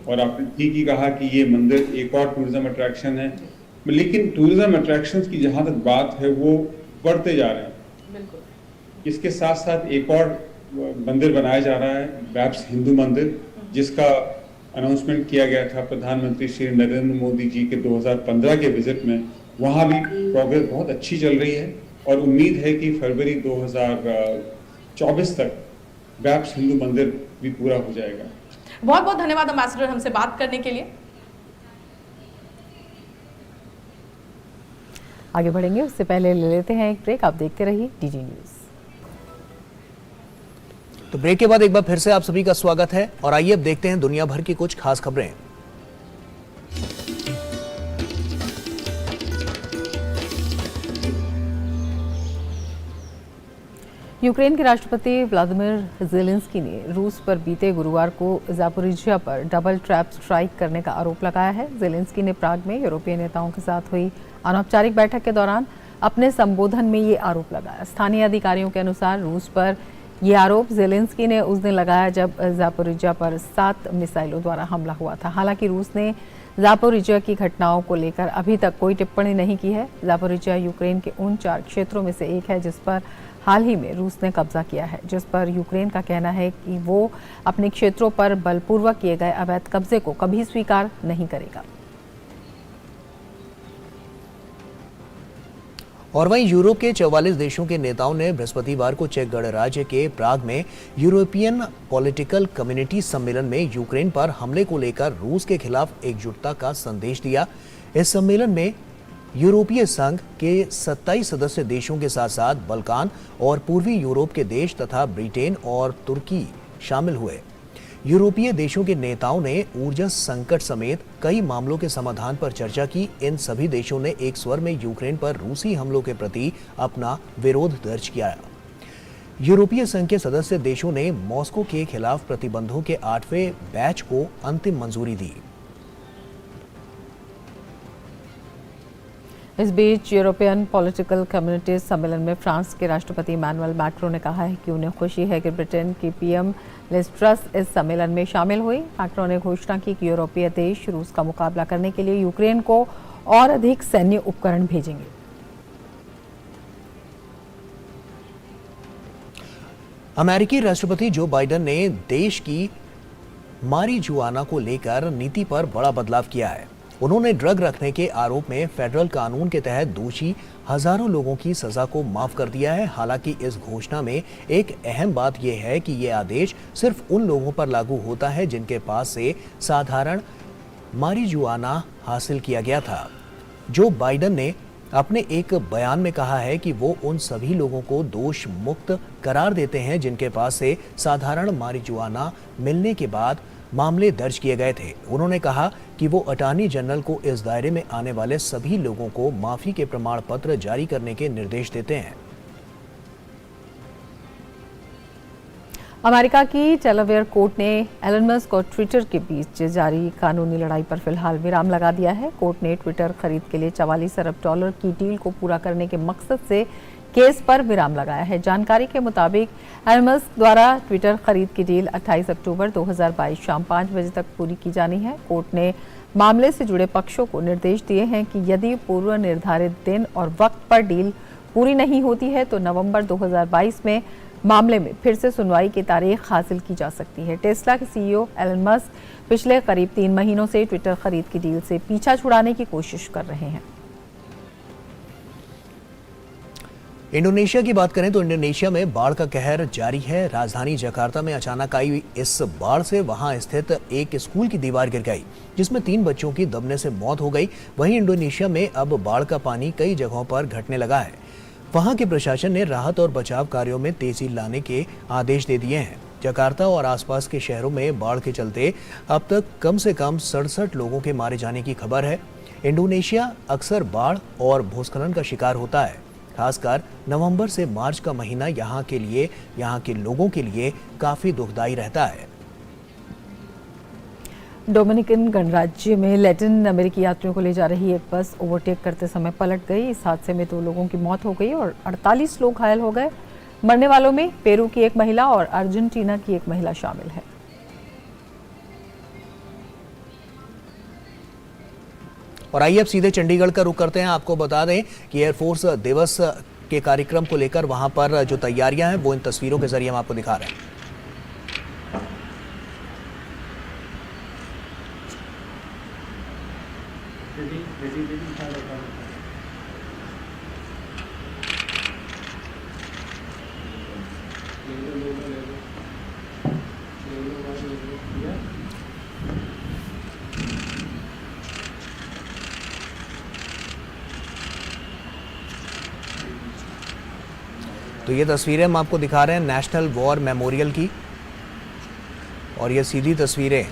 और आपने ठीक ही कहा कि ये मंदिर एक और टूरिज्म अट्रैक्शन है। लेकिन टूरिज्म अट्रैक्शंस की जहाँ तक बात है वो बढ़ते जा रहे हैं। इसके साथ साथ एक और मंदिर बनाया जा रहा है, बैप्स हिंदू मंदिर, जिसका अनाउंसमेंट किया गया था प्रधानमंत्री श्री नरेंद्र मोदी जी के 2015 के विजिट में। वहाँ भी प्रोग्रेस बहुत अच्छी चल रही है और उम्मीद है कि फरवरी 2024 तक बैप्स हिंदू मंदिर भी पूरा हो जाएगा। बहुत बहुत धन्यवाद एम्बेसडर हमसे बात करने के लिए। आगे बढ़ेंगे उससे पहले ले लेते हैं एक ब्रेक। आप देखते रहिए डीडी न्यूज़। तो ब्रेक के बाद एक बार फिर से आप सभी का स्वागत है और आइए अब देखते हैं दुनिया भर की कुछ खास खबरें। यूक्रेन के राष्ट्रपति व्लादिमीर ज़ेलेंस्की ने रूस पर बीते गुरुवार को ज़ापोरिजिया पर डबल ट्रैप स्ट्राइक करने का आरोप लगाया है। ज़ेलेंस्की ने प्राग में यूरोपीय नेताओं के साथ हुई अनौपचारिक बैठक के दौरान अपने संबोधन में ये आरोप लगाया। स्थानीय अधिकारियों के अनुसार रूस पर ये आरोप ज़ेलेंस्की ने उस दिन लगाया जब ज़ापोरिजिया पर 7 मिसाइलों द्वारा हमला हुआ था। हालांकि रूस ने ज़ापोरिजिया की घटनाओं को लेकर अभी तक कोई टिप्पणी नहीं की है। ज़ापोरिजिया यूक्रेन के उन 4 क्षेत्रों में से एक है जिस पर हाल ही में रूस ने कब्जा किया है, जिस पर यूक्रेन का कहना है कि वो अपने क्षेत्रों पर बलपूर्वक किए गए अवैध कब्जे को कभी स्वीकार नहीं करेगा। और वहीं यूरोप के 44 देशों के नेताओं ने बृहस्पतिवार को चेक गणराज्य के प्राग में यूरोपियन पॉलिटिकल कम्युनिटी सम्मेलन में यूक्रेन पर हमले को लेकर रूस के खिलाफ एकजुटता का संदेश दिया। इस सम्मेलन में यूरोपीय संघ के 27 सदस्य देशों के साथ साथ बल्कान और पूर्वी यूरोप के देश तथा ब्रिटेन और तुर्की शामिल हुए। यूरोपीय देशों के नेताओं ने ऊर्जा संकट समेत कई मामलों के समाधान पर चर्चा की। इन सभी देशों ने एक स्वर में यूक्रेन पर रूसी हमलों के प्रति अपना विरोध दर्ज किया। यूरोपीय संघ के सदस्य देशों ने मॉस्को के खिलाफ प्रतिबंधों के 8वें बैच को अंतिम मंजूरी दी। इस बीच यूरोपियन पॉलिटिकल कम्युनिटी सम्मेलन में फ्रांस के राष्ट्रपति इमैनुअल मैक्रों ने कहा है कि उन्हें खुशी है कि ब्रिटेन की पीएम लिज ट्रस इस सम्मेलन में शामिल हुई। मैक्रों ने घोषणा की कि यूरोपीय देश रूस का मुकाबला करने के लिए यूक्रेन को और अधिक सैन्य उपकरण भेजेंगे। अमेरिकी राष्ट्रपति जो बाइडेन ने देश की मारिजुआना को लेकर नीति पर बड़ा बदलाव किया है। उन्होंने ड्रग रखने के आरोप में फेडरल कानून के तहत दोषी हजारों लोगों की सजा को माफ कर दिया है। हालांकि इस घोषणा में एक अहम बात यह है कि यह आदेश सिर्फ उन लोगों पर लागू होता है जिनके पास से साधारण मारिजुआना हासिल किया गया था। जो बाइडेन ने अपने एक बयान में कहा है कि वो उन सभी लोगों को दोष मुक्त करार देते हैं जिनके पास से साधारण मारिजुआना मिलने के बाद मामले दर्ज किए गए थे। उन्होंने कहा कि वो अटॉर्नी जनरल को इस दायरे में आने वाले सभी लोगों को माफी के प्रमाण पत्र जारी करने के निर्देश देते हैं। अमेरिका की डेलावेयर कोर्ट ने एलन मस्क और ट्विटर के बीच जारी कानूनी लड़ाई पर फिलहाल विराम लगा दिया है। कोर्ट ने ट्विटर खरीद के लिए $44 अरब की डील को पूरा करने के मकसद से केस पर विराम लगाया है। जानकारी के मुताबिक एलन मस्क द्वारा ट्विटर खरीद की डील 28 अक्टूबर 2022 शाम 5 बजे तक पूरी की जानी है। कोर्ट ने मामले से जुड़े पक्षों को निर्देश दिए हैं कि यदि पूर्व निर्धारित दिन और वक्त पर डील पूरी नहीं होती है तो नवंबर 2022 में मामले में फिर से सुनवाई की तारीख हासिल की जा सकती है। टेस्ला के सीईओ एलन मस्क पिछले करीब 3 महीनों से ट्विटर खरीद की डील से पीछा छुड़ाने की कोशिश कर रहे हैं। इंडोनेशिया की बात करें तो इंडोनेशिया में बाढ़ का कहर जारी है। राजधानी जकार्ता में अचानक आई इस बाढ़ से वहां स्थित एक स्कूल की दीवार गिर गई जिसमें 3 बच्चों की दबने से मौत हो गई। वहीं इंडोनेशिया में अब बाढ़ का पानी कई जगहों पर घटने लगा है। वहां के प्रशासन ने राहत और बचाव कार्यों में तेजी लाने के आदेश दे दिए हैं। जकार्ता और आसपास के शहरों में बाढ़ के चलते अब तक कम से कम 67 लोगों के मारे जाने की खबर है। इंडोनेशिया अक्सर बाढ़ और भूस्खलन का शिकार होता है। खासकर नवंबर से मार्च का महीना यहाँ के लोगों के लिए काफी दुखदायी रहता है। डोमिनिकन गणराज्य में लैटिन अमेरिकी यात्रियों को ले जा रही एक बस ओवरटेक करते समय पलट गई। इस हादसे में 2 लोगों की मौत हो गई और 48 लोग घायल हो गए। मरने वालों में पेरू की एक महिला और अर्जेंटीना की एक महिला शामिल है। और आइए अब सीधे चंडीगढ़ का रुख करते हैं। आपको बता दें कि एयरफोर्स दिवस के कार्यक्रम को लेकर वहां पर जो तैयारियां हैं वो इन तस्वीरों के जरिए हम आपको दिखा रहे हैं। तो ये तस्वीरें हम आपको दिखा रहे हैं नेशनल वॉर मेमोरियल की, और ये सीधी तस्वीरें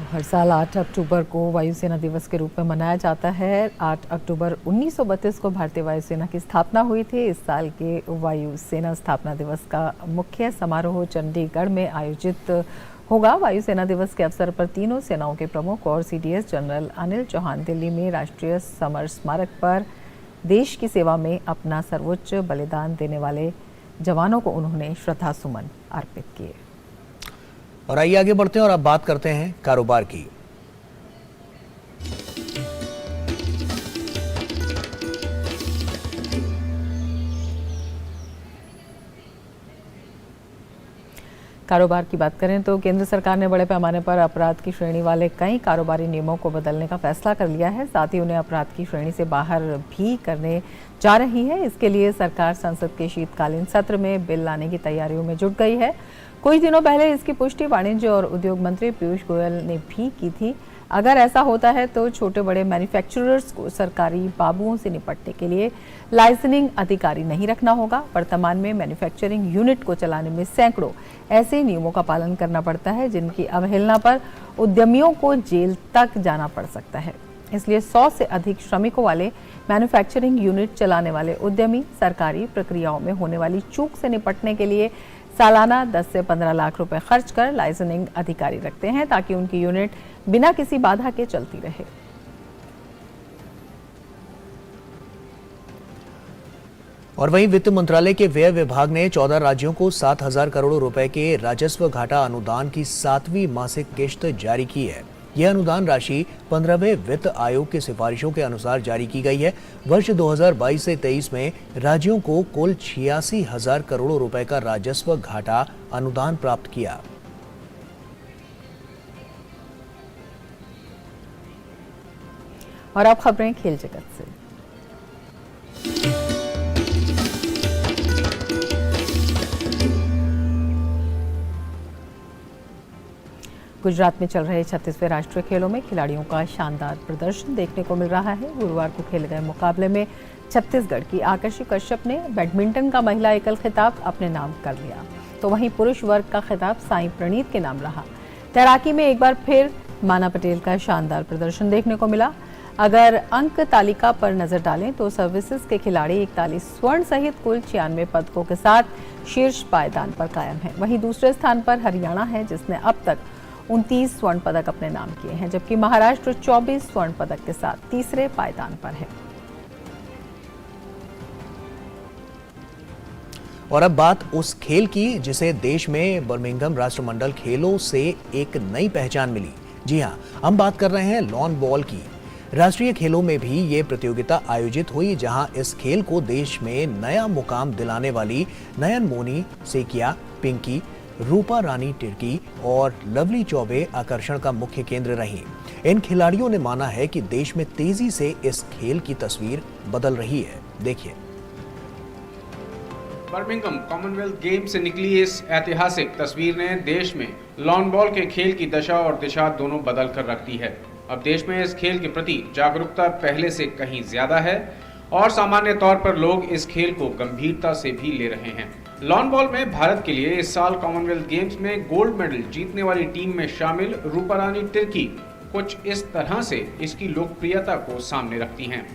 हर साल 8 अक्टूबर को वायुसेना दिवस के रूप में मनाया जाता है। 8 अक्टूबर 1932 को भारतीय वायुसेना की स्थापना हुई थी। इस साल के वायुसेना स्थापना दिवस का मुख्य समारोह चंडीगढ़ में आयोजित होगा। वायुसेना दिवस के अवसर पर तीनों सेनाओं के प्रमुख और CDS जनरल अनिल चौहान दिल्ली में राष्ट्रीय समर स्मारक पर देश की सेवा में अपना सर्वोच्च बलिदान देने वाले जवानों को उन्होंने श्रद्धा सुमन अर्पित किए। और आइए आगे बढ़ते हैं और अब बात करते हैं कारोबार की। कारोबार की बात करें तो केंद्र सरकार ने बड़े पैमाने पर अपराध की श्रेणी वाले कई कारोबारी नियमों को बदलने का फैसला कर लिया है। साथ ही उन्हें अपराध की श्रेणी से बाहर भी करने जा रही है। इसके लिए सरकार संसद के शीतकालीन सत्र में बिल लाने की तैयारियों में जुट गई है। कुछ दिनों पहले इसकी पुष्टि वाणिज्य और उद्योग मंत्री पीयूष गोयल ने भी की थी। अगर ऐसा होता है तो छोटे बड़े मैन्युफैक्चरर्स को सरकारी बाबुओं से निपटने के लिए लाइसेंसिंग अधिकारी नहीं रखना होगा। वर्तमान में मैन्युफैक्चरिंग यूनिट को चलाने में सैकड़ों ऐसे नियमों का पालन करना पड़ता है जिनकी अवहेलना पर उद्यमियों को जेल तक जाना पड़ सकता है। इसलिए 100 से अधिक श्रमिकों वाले मैन्युफैक्चरिंग यूनिट चलाने वाले उद्यमी सरकारी प्रक्रियाओं में होने वाली चूक से निपटने के लिए सालाना 10 से 15 लाख रुपए खर्च कर लाइसेंसिंग अधिकारी रखते हैं ताकि उनकी यूनिट बिना किसी बाधा के चलती रहे। और वहीं वित्त मंत्रालय के व्यय विभाग ने 14 राज्यों को 7,000 करोड़ रुपए के राजस्व घाटा अनुदान की 7वीं मासिक किश्त जारी की है। यह अनुदान राशि 15वें वित्त आयोग की सिफारिशों के अनुसार जारी की गई है। वर्ष 2022 से 23 में राज्यों को कुल 86,000 करोड़ रुपए का राजस्व घाटा अनुदान प्राप्त किया। और अब खबरें खेल जगत से। गुजरात में चल रहे 36वें राष्ट्रीय खेलों में खिलाड़ियों का शानदार प्रदर्शन देखने को मिल रहा है। गुरुवार को खेले गए मुकाबले में छत्तीसगढ़ की आकर्षि कश्यप ने बैडमिंटन का महिला एकल खिताब अपने नाम कर लिया, तो वहीं पुरुष वर्ग का खिताब साई प्रणीत के नाम रहा। तैराकी में एक बार फिर माना पटेल का शानदार प्रदर्शन देखने को मिला। अगर अंक तालिका पर नजर डालें तो सर्विसेज के खिलाड़ी 41 स्वर्ण सहित कुल 96 पदकों के साथ शीर्ष पायदान पर कायम है। वहीं दूसरे स्थान पर हरियाणा है जिसने अब तक 29 स्वर्ण पदक अपने नाम किए हैं, जबकि महाराष्ट्र 24 स्वर्ण पदक के साथ तीसरे पायदान पर है। और अब बात उस खेल की जिसे देश में बर्मिंघम राष्ट्रमंडल खेलों से एक नई पहचान मिली। जी हां, हम बात कर रहे हैं लॉन बॉल की। राष्ट्रीय खेलों में भी ये प्रतियोगिता आयोजित हुई, जहां इस खेल को देश में नया मुकाम दिलाने वाली नयन मोनी सेकिया, पिंकी, रूपा रानी टिर्की और लवली चौबे आकर्षण का मुख्य केंद्र रही। इन खिलाड़ियों ने माना है कि देश में तेजी से इस खेल की तस्वीर बदल रही है। देखिए। बर्मिंघम कॉमनवेल्थ गेम से निकली इस ऐतिहासिक तस्वीर ने देश में लॉन बॉल के खेल की दशा और दिशा दोनों बदल कर रख दी है। अब देश में इस खेल के प्रति जागरूकता पहले से कहीं ज्यादा है और सामान्य तौर पर लोग इस खेल को गंभीरता से भी ले रहे हैं। लॉन बॉल में भारत के लिए इस साल कॉमनवेल्थ गेम्स में गोल्ड मेडल जीतने वाली टीम में शामिल रूपा रानी टिर्की कुछ इस तरह से इसकी लोकप्रियता को सामने रखती हैं।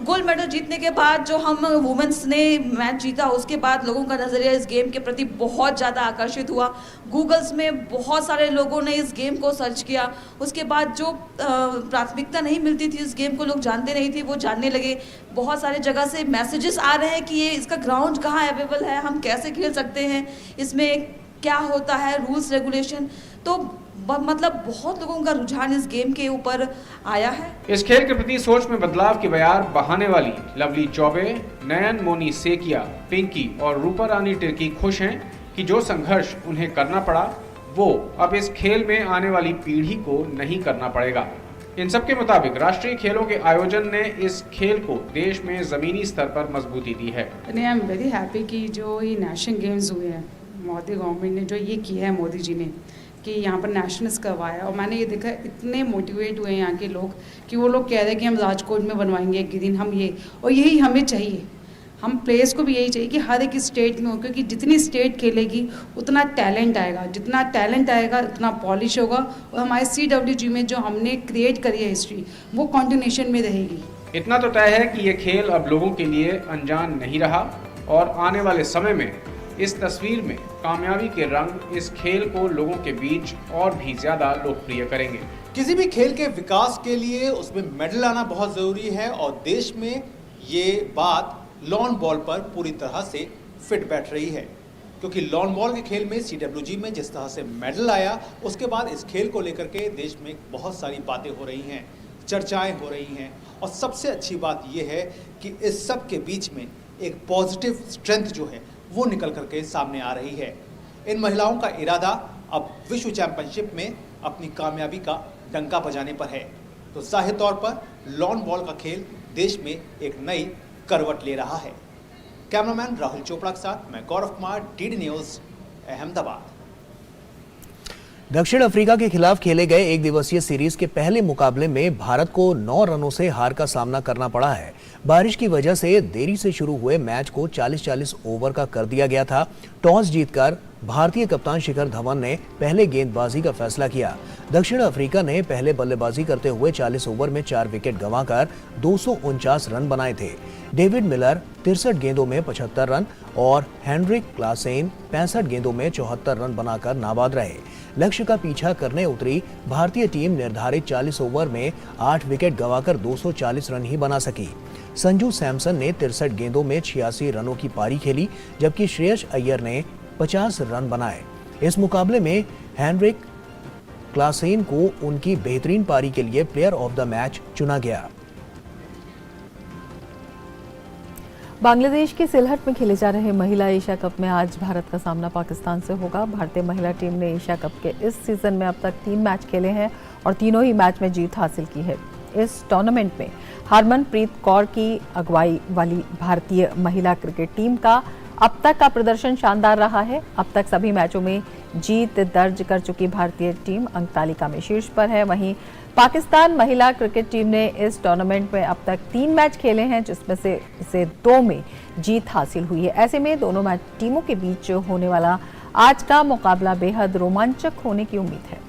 गोल्ड मेडल जीतने के बाद जो हम वुमेन्स ने मैच जीता, उसके बाद लोगों का नज़रिया इस गेम के प्रति बहुत ज़्यादा आकर्षित हुआ। गूगल्स में बहुत सारे लोगों ने इस गेम को सर्च किया। उसके बाद जो प्राथमिकता नहीं मिलती थी, इस गेम को लोग जानते नहीं थे, वो जानने लगे। बहुत सारे जगह से मैसेजेस आ रहे हैं कि ये इसका ग्राउंड कहाँ अवेलेबल है, हम कैसे खेल सकते हैं, इसमें क्या होता है, रूल्स रेगुलेशन। तो मतलब बहुत लोगों का रुझान इस गेम के ऊपर आया है। इस खेल के प्रति सोच में बदलाव की बयार बहाने वाली लवली चौबे, नयन मोनी सेकिया, पिंकी और रूपा रानी टिर्की खुश हैं कि जो संघर्ष उन्हें करना पड़ा वो अब इस खेल में आने वाली पीढ़ी को नहीं करना पड़ेगा। इन सब के मुताबिक राष्ट्रीय खेलों के आयोजन ने इस खेल को देश में जमीनी स्तर पर मजबूती दी है। आई एम वेरी हैप्पी कि जो ये नेशनल गेम्स हुए हैं, मोदी गवर्नमेंट ने जो ये किया है, मोदी जी ने कि यहाँ पर नेशनल्स करवाया, और मैंने ये देखा इतने मोटिवेट हुए यहाँ के लोग कि वो लोग कह रहे हैं कि हम राजकोट में बनवाएंगे एक दिन हम ये, और यही हमें चाहिए। हम प्लेयर्स को भी यही चाहिए कि हर एक स्टेट में हो, क्योंकि जितनी स्टेट खेलेगी उतना टैलेंट आएगा, जितना टैलेंट आएगा उतना पॉलिश होगा, और हमारे CWG में जो हमने क्रिएट करी है हिस्ट्री वो कॉन्टिन्यूशन में रहेगी। इतना तो तय है कि ये खेल अब लोगों के लिए अनजान नहीं रहा और आने वाले समय में इस तस्वीर में कामयाबी के रंग इस खेल को लोगों के बीच और भी ज़्यादा लोकप्रिय करेंगे। किसी भी खेल के विकास के लिए उसमें मेडल आना बहुत ज़रूरी है और देश में ये बात लॉन बॉल पर पूरी तरह से फिट बैठ रही है, क्योंकि लॉन बॉल के खेल में CWG में जिस तरह से मेडल आया उसके बाद इस खेल को लेकर के देश में बहुत सारी बातें हो रही हैं, चर्चाएं हो रही हैं, और सबसे अच्छी बात यह है कि इस सब के बीच में एक पॉजिटिव स्ट्रेंथ जो है वो निकल करके सामने आ रही है। इन महिलाओं का इरादा अब विश्व चैंपियनशिप में अपनी कामयाबी का डंका बजाने पर है, तो जाहिर तौर पर लॉन बॉल का खेल देश में एक नई करवट ले रहा है। कैमरामैन राहुल चोपड़ा के साथ मैं गौरव कुमार, DD न्यूज़, अहमदाबाद। दक्षिण अफ्रीका के खिलाफ खेले गए एक दिवसीय सीरीज के पहले मुकाबले में भारत को 9 रनों से हार का सामना करना पड़ा है। बारिश की वजह से देरी से शुरू हुए मैच को 40-40 ओवर का कर दिया गया था। टॉस जीतकर भारतीय कप्तान शिखर धवन ने पहले गेंदबाजी का फैसला किया। दक्षिण अफ्रीका ने पहले बल्लेबाजी करते हुए 40 ओवर में 4 विकेट गंवाकर 249 रन बनाए थे। डेविड मिलर 63 गेंदों में 75 रन और हेनरिक क्लासेन 65 गेंदों में 74 रन बनाकर नाबाद रहे। लक्ष्य का पीछा करने उतरी भारतीय टीम निर्धारित 40 ओवर में 8 विकेट गंवाकर 240 रन ही बना सकी। संजू सैमसन ने 63 गेंदों में 86 रनों की पारी खेली, जबकि श्रेयस अय्यर ने 50 रन बनाए। इस मुकाबले में हेनरिक क्लासेन को उनकी बेहतरीन पारी के लिए प्लेयर ऑफ द मैच चुना गया। बांग्लादेश की सिलहट में खेले जा रहे महिला एशिया कप में आज भारत का सामना पाकिस्तान से होगा। भारतीय महिला टीम ने एशिया कप के इस सीजन में अब तक 3 मैच खेले हैं और तीनों ही मैच में जीत हासिल की है। इस टूर्नामेंट में हरमनप्रीत कौर की अगुवाई वाली भारतीय महिला क्रिकेट टीम का अब तक का प्रदर्शन शानदार रहा है। अब तक सभी मैचों में जीत दर्ज कर चुकी भारतीय टीम अंक तालिका में शीर्ष पर है। वहीं पाकिस्तान महिला क्रिकेट टीम ने इस टूर्नामेंट में अब तक 3 मैच खेले हैं, जिसमें से 2 में जीत हासिल हुई है। ऐसे में दोनों मैच टीमों के बीच होने वाला आज का मुकाबला बेहद रोमांचक होने की उम्मीद है।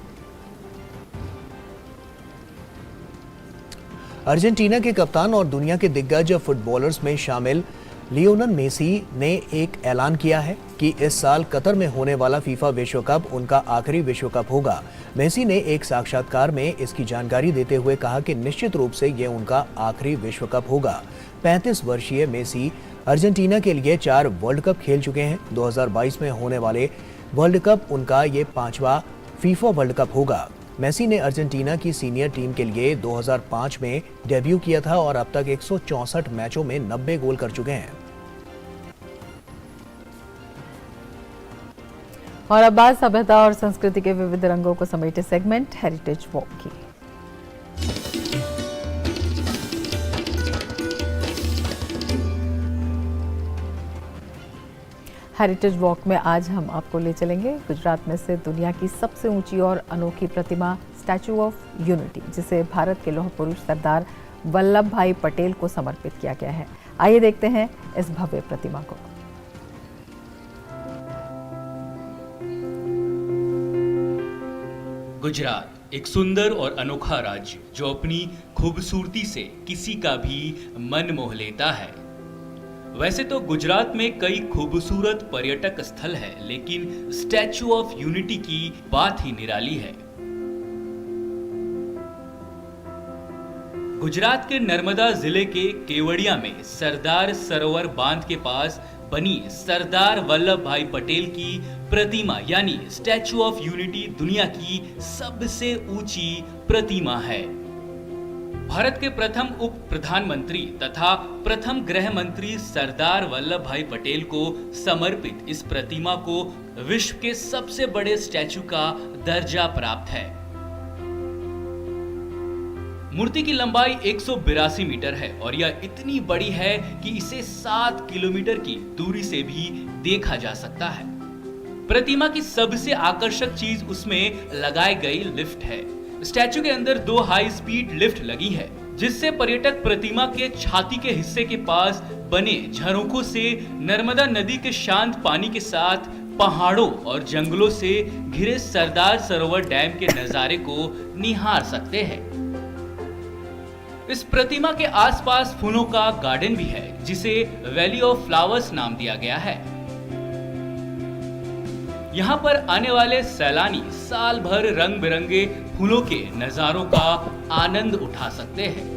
अर्जेंटीना के कप्तान और दुनिया के दिग्गज फुटबॉलर्स में शामिल लियोनेल मेसी ने एक ऐलान किया है कि इस साल कतर में होने वाला फीफा विश्व कप उनका आखिरी विश्व कप होगा। मेसी ने एक साक्षात्कार में इसकी जानकारी देते हुए कहा कि निश्चित रूप से ये उनका आखिरी विश्व कप होगा। 35 वर्षीय मेसी अर्जेंटीना के लिए 4 वर्ल्ड कप खेल चुके हैं। 2022 में होने वाले वर्ल्ड कप उनका ये 5वां फीफा वर्ल्ड कप होगा। मेसी ने अर्जेंटीना की सीनियर टीम के लिए 2005 में डेब्यू किया था और अब तक 164 मैचों में 90 गोल कर चुके हैं। और अब बात सभ्यता और संस्कृति के विविध रंगों को समेटे सेगमेंट हेरिटेज वॉक की। हेरिटेज वॉक में आज हम आपको ले चलेंगे गुजरात में से दुनिया की सबसे ऊंची और अनोखी प्रतिमा स्टैचू ऑफ यूनिटी, जिसे भारत के लौह पुरुष सरदार वल्लभ भाई पटेल को समर्पित किया गया है। आइए देखते हैं इस भव्य प्रतिमा को। गुजरात एक सुंदर और अनोखा राज्य जो अपनी खूबसूरती से किसी का भी मन मोह लेता है। वैसे तो गुजरात में कई खूबसूरत पर्यटक स्थल है, लेकिन स्टैचू ऑफ यूनिटी की बात ही निराली है। गुजरात के नर्मदा जिले के केवड़िया में सरदार सरोवर बांध के पास बनी सरदार वल्लभ भाई पटेल की प्रतिमा यानी स्टैचू ऑफ यूनिटी दुनिया की सबसे ऊंची प्रतिमा है। भारत के प्रथम उप प्रधानमंत्री तथा प्रथम गृह मंत्री सरदार वल्लभ भाई पटेल को समर्पित इस प्रतिमा को विश्व के सबसे बड़े स्टैचू का दर्जा प्राप्त है। मूर्ति की लंबाई 182 मीटर है और यह इतनी बड़ी है कि इसे 7 किलोमीटर की दूरी से भी देखा जा सकता है। प्रतिमा की सबसे आकर्षक चीज उसमें लगाई गई लिफ्ट है। स्टैचू के अंदर 2 हाई स्पीड लिफ्ट लगी है, जिससे पर्यटक प्रतिमा के छाती के हिस्से के पास बने झरोखों से नर्मदा नदी के शांत पानी के साथ पहाड़ों और जंगलों से घिरे सरदार सरोवर डैम के नजारे को निहार सकते हैं। इस प्रतिमा के आसपास फूलों का गार्डन भी है, जिसे वैली ऑफ फ्लावर्स नाम दिया गया है। यहाँ पर आने वाले सैलानी साल भर रंग बिरंगे फूलों के नजारों का आनंद उठा सकते हैं।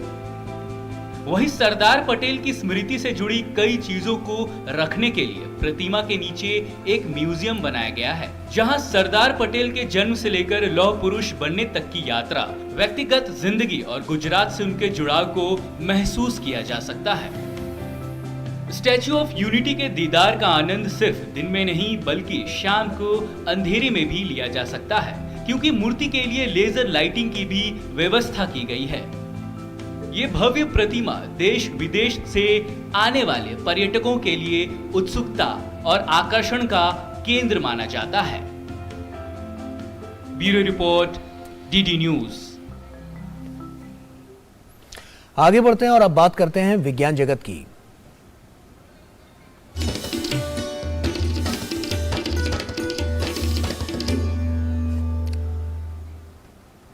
वहीं सरदार पटेल की स्मृति से जुड़ी कई चीजों को रखने के लिए प्रतिमा के नीचे एक म्यूजियम बनाया गया है, जहां सरदार पटेल के जन्म से लेकर लौह पुरुष बनने तक की यात्रा, व्यक्तिगत जिंदगी और गुजरात से उनके जुड़ाव को महसूस किया जा सकता है। स्टैच्यू ऑफ यूनिटी के दीदार का आनंद सिर्फ दिन में नहीं बल्कि शाम को अंधेरे में भी लिया जा सकता है, क्योंकि मूर्ति के लिए लेजर लाइटिंग की भी व्यवस्था की गई है। ये भव्य प्रतिमा देश विदेश से आने वाले पर्यटकों के लिए उत्सुकता और आकर्षण का केंद्र माना जाता है। Bureau report, DD news. आगे बढ़ते हैं और अब बात करते हैं विज्ञान जगत की।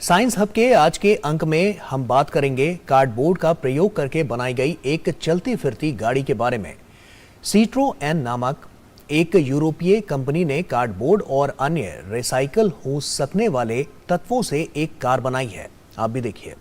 साइंस हब के आज के अंक में हम बात करेंगे कार्डबोर्ड का प्रयोग करके बनाई गई एक चलती फिरती गाड़ी के बारे में। सीट्रोएन नामक एक यूरोपीय कंपनी ने कार्डबोर्ड और अन्य रिसाइकल हो सकने वाले तत्वों से एक कार बनाई है। आप भी देखिए।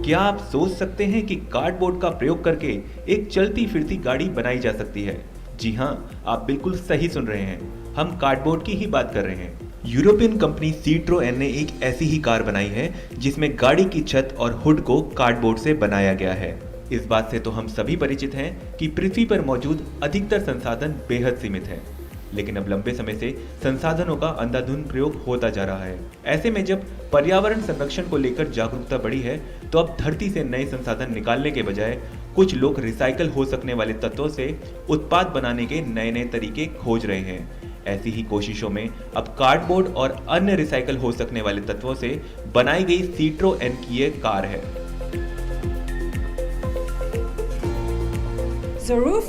क्या आप सोच सकते हैं कि कार्डबोर्ड का प्रयोग करके एक चलती फिरती गाड़ी बनाई जा सकती है? जी हाँ, आप बिल्कुल सही सुन रहे हैं। हम कार्डबोर्ड की ही बात कर रहे हैं। यूरोपियन कंपनी सीट्रोएन ने एक ऐसी ही कार बनाई है जिसमें गाड़ी की छत और हुड को कार्डबोर्ड से बनाया गया है। इस बात से तो हम सभी परिचित हैं कि पृथ्वी पर मौजूद अधिकतर संसाधन बेहद सीमित हैं, लेकिन अब लंबे समय से संसाधनों का अंधाधुंध प्रयोग होता जा रहा है। ऐसे में जब पर्यावरण संरक्षण को लेकर जागरूकता बढ़ी है, तो अब धरती से नए संसाधन निकालने के बजाय कुछ लोग रिसाइकल हो सकने वाले तत्वों से उत्पाद बनाने के नए नए तरीके खोज रहे हैं। ऐसी ही कोशिशों में अब कार्डबोर्ड और अन्य रिसाइकल हो सकने वाले तत्वों से बनाई गई सीट्रोएन की ये कार है। The roof,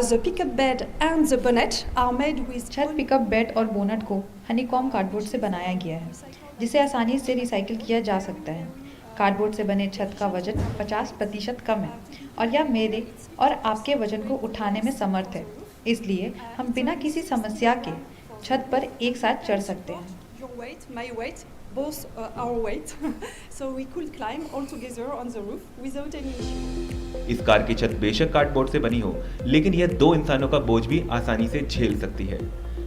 the pickup bed and the bonnet are made with छत, पिकअप बेड और बोनट को हनीकॉम कार्डबोर्ड से बनाया गया है, जिसे आसानी से रिसाइकिल किया जा सकता है। कार्डबोर्ड से बने छत का वजन 50% कम है और यह मेरे और आपके वजन को उठाने में समर्थ है, इसलिए हम बिना किसी समस्या के छत पर एक साथ चढ़ सकते हैं। Your weight, my weight, both our weight, so we could climb all together on the roof without any issue. इस कार की छत बेशक कार्डबोर्ड से बनी हो, लेकिन यह 2 इंसानों का बोझ भी आसानी से झेल सकती है।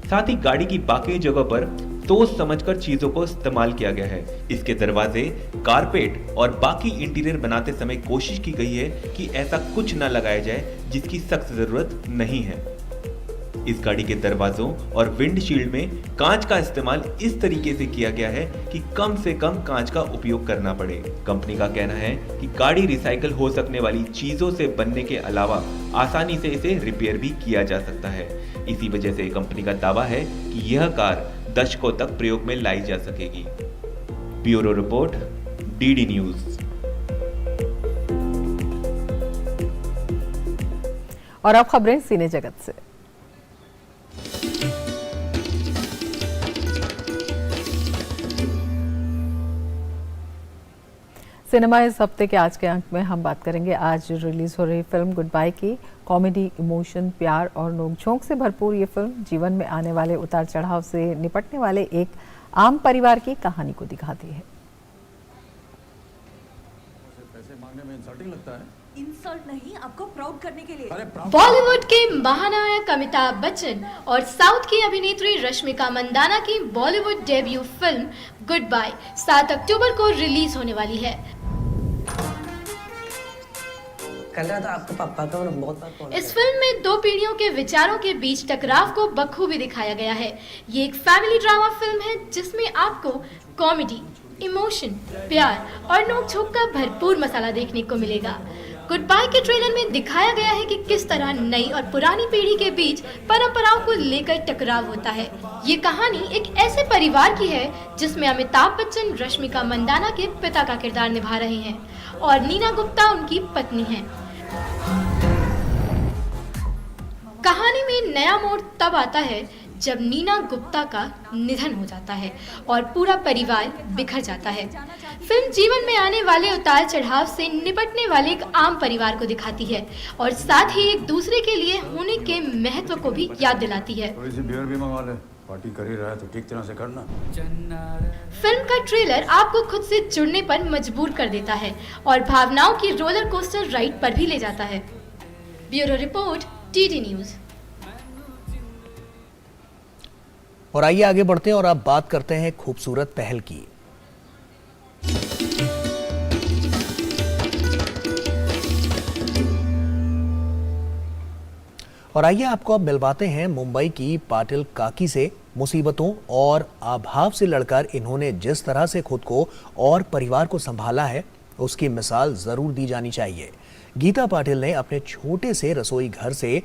साथ ही गाड़ी की बाकी जगह पर सोच समझकर चीजों को इस्तेमाल किया गया है। इसके दरवाजे, कारपेट और बाकी इंटीरियर बनाते समय कोशिश की गई है कि ऐसा कुछ न लगाया जाए जिसकी सख्त जरूरत नहीं है। इस गाड़ी के दरवाजों और विंडशील्ड में कांच का इस्तेमाल इस तरीके से किया गया है कि कम से कम कांच का उपयोग करना पड़े। कंपनी का कहना है कि गाड़ी रिसाइकल हो सकने वाली चीजों से बनने के अलावा आसानी से इसे रिपेयर भी किया जा सकता है। इसी वजह से कंपनी का दावा है कि यह कार दशकों तक प्रयोग में लाई जा सकेगी। Bureau report, DD news. और अब खबरें सिने जगत से। सिनेमा इस हफ्ते के आज के अंक में हम बात करेंगे आज रिलीज हो रही फिल्म गुड बाय की। कॉमेडी, इमोशन, प्यार और नोकझोंक से भरपूर ये फिल्म जीवन में आने वाले उतार चढ़ाव से निपटने वाले एक आम परिवार की कहानी को दिखाती है। पैसे मांगने में इंसल्टिंग लगता है। इंसल्ट नहीं, आपको प्राउड करने के लिए। बॉलीवुड के महानायक अमिताभ बच्चन और साउथ की अभिनेत्री रश्मिका मंदाना की बॉलीवुड डेब्यू फिल्म गुड बाय 7 अक्टूबर को रिलीज होने वाली है। कल रात आपके पापा का बहुत बार कॉल। इस फिल्म में 2 पीढ़ियों के विचारों के बीच टकराव को बखूबी दिखाया गया है। ये एक फैमिली ड्रामा फिल्म है जिसमें आपको कॉमेडी, इमोशन, प्यार और नोकझोंक का भरपूर मसाला देखने को मिलेगा। गुड बाय के ट्रेलर में दिखाया गया है कि किस तरह नई और पुरानी पीढ़ी के बीच परंपराओं को लेकर टकराव होता है। ये कहानी एक ऐसे परिवार की है जिसमें अमिताभ बच्चन रश्मिका मंदाना के पिता का किरदार निभा रहे हैं और नीना गुप्ता उनकी पत्नी हैं। कहानी में नया मोड़ तब आता है जब नीना गुप्ता का निधन हो जाता है और पूरा परिवार बिखर जाता है। फिल्म जीवन में आने वाले उतार चढ़ाव से निपटने वाले एक आम परिवार को दिखाती है और साथ ही एक दूसरे के लिए होने के महत्व को भी याद दिलाती है। थोड़ी सी बियर भी मंगवा ले, पार्टी कर ही रहा है तो ठीक तरह से करना। फिल्म का ट्रेलर आपको खुद से जुड़ने पर मजबूर कर देता है और भावनाओं की रोलर कोस्टर राइड पर भी ले जाता है। Bureau report, DD news. और आइए आगे बढ़ते हैं और अब बात करते हैं खूबसूरत पहल की। और आइए आपको अब मिलवाते हैं मुंबई की पाटिल काकी से। मुसीबतों और अभाव से लड़कर इन्होंने जिस तरह से खुद को और परिवार को संभाला है, उसकी मिसाल जरूर दी जानी चाहिए। गीता पाटिल ने अपने छोटे से रसोई घर से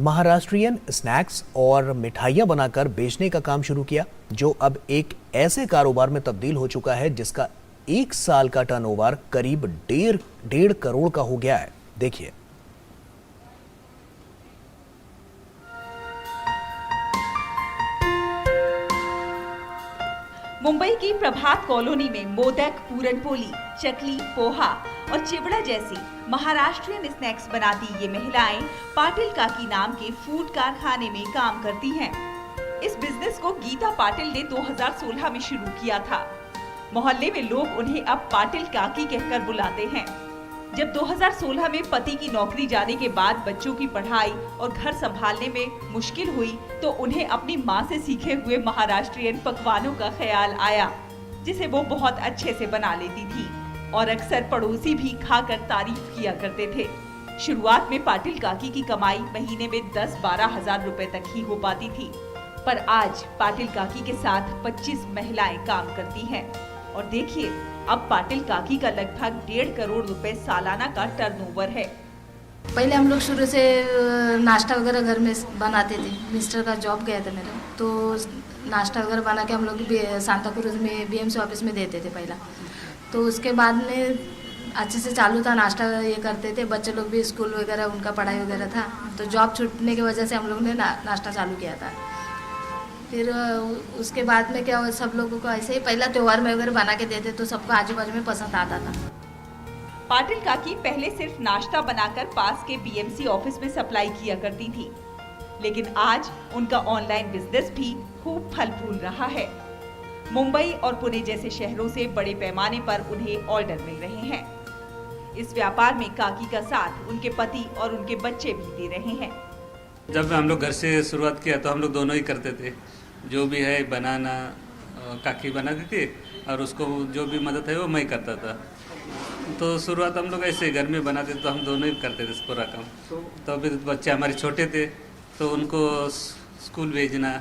महाराष्ट्रियन स्नैक्स और मिठाइयां बनाकर बेचने का काम शुरू किया, जो अब एक ऐसे कारोबार में तब्दील हो चुका है जिसका 1 साल का टर्नओवर करीब 1.5 करोड़ का हो गया है। देखिए। मुंबई की प्रभात कॉलोनी में मोदक, पूरनपोली, चकली, पोहा और चिवड़ा जैसी महाराष्ट्रियन स्नैक्स बनाती ये महिलाएं पाटिल काकी नाम के फूड कारखाने में काम करती हैं। इस बिजनेस को गीता पाटिल ने 2016 में शुरू किया था। मोहल्ले में लोग उन्हें अब पाटिल काकी कहकर बुलाते हैं। जब 2016 में पति की नौकरी जाने के बाद बच्चों की पढ़ाई और घर संभालने में मुश्किल हुई तो उन्हें अपनी मां से सीखे हुए महाराष्ट्रियन पकवानों का ख्याल आया, जिसे वो बहुत अच्छे से बना लेती थी और अक्सर पड़ोसी भी खाकर तारीफ किया करते थे। शुरुआत में पाटिल काकी की कमाई महीने में 10-12 हजार रुपए तक ही हो पाती थी, पर आज पाटिल काकी के साथ 25 महिलाएं काम करती हैं और देखिए अब पाटिल काकी का लगभग 1.5 करोड़ रुपए सालाना का टर्नओवर है। पहले हम लोग शुरू से नाश्ता वगैरह घर में बनाते थे। मिस्टर का जॉब गया था मेरा, तो नाश्ता वगैरह बना के हम लोग सांता क्रूज में BMC ऑफिस में देते थे पहला। तो उसके बाद में अच्छे से चालू था, नाश्ता ये करते थे, बच्चे लोग भी स्कूल वगैरह उनका पढ़ाई वगैरह था, तो जॉब छूटने की वजह से हम लोग ने नाश्ता चालू किया था। फिर उसके बाद में क्या हुआ, सब लोगों को ऐसे ही पहला त्योहार में वगैरह बना के देते तो सबको आजू बाजू में पसंद आता था। पाटिल काकी पहले सिर्फ नाश्ता बनाकर पास के BMC ऑफिस में सप्लाई किया करती थी, लेकिन आज उनका ऑनलाइन बिजनेस भी खूब फल फूल रहा है। मुंबई और पुणे जैसे शहरों से बड़े पैमाने पर उन्हें ऑर्डर मिल रहे हैं। इस व्यापार में काकी का साथ उनके पति और उनके बच्चे भी दे रहे हैं। जब हम लोग घर से शुरुआत किया तो हम लोग दोनों ही करते थे, जो भी है बनाना काकी बनाती थी और उसको जो भी मदद है वो मैं करता था। तो शुरुआत हम लोग ऐसे घर में बनाते तो हम दोनों ही करते थे पूरा काम। तो अभी बच्चे हमारे छोटे थे तो उनको स्कूल भेजना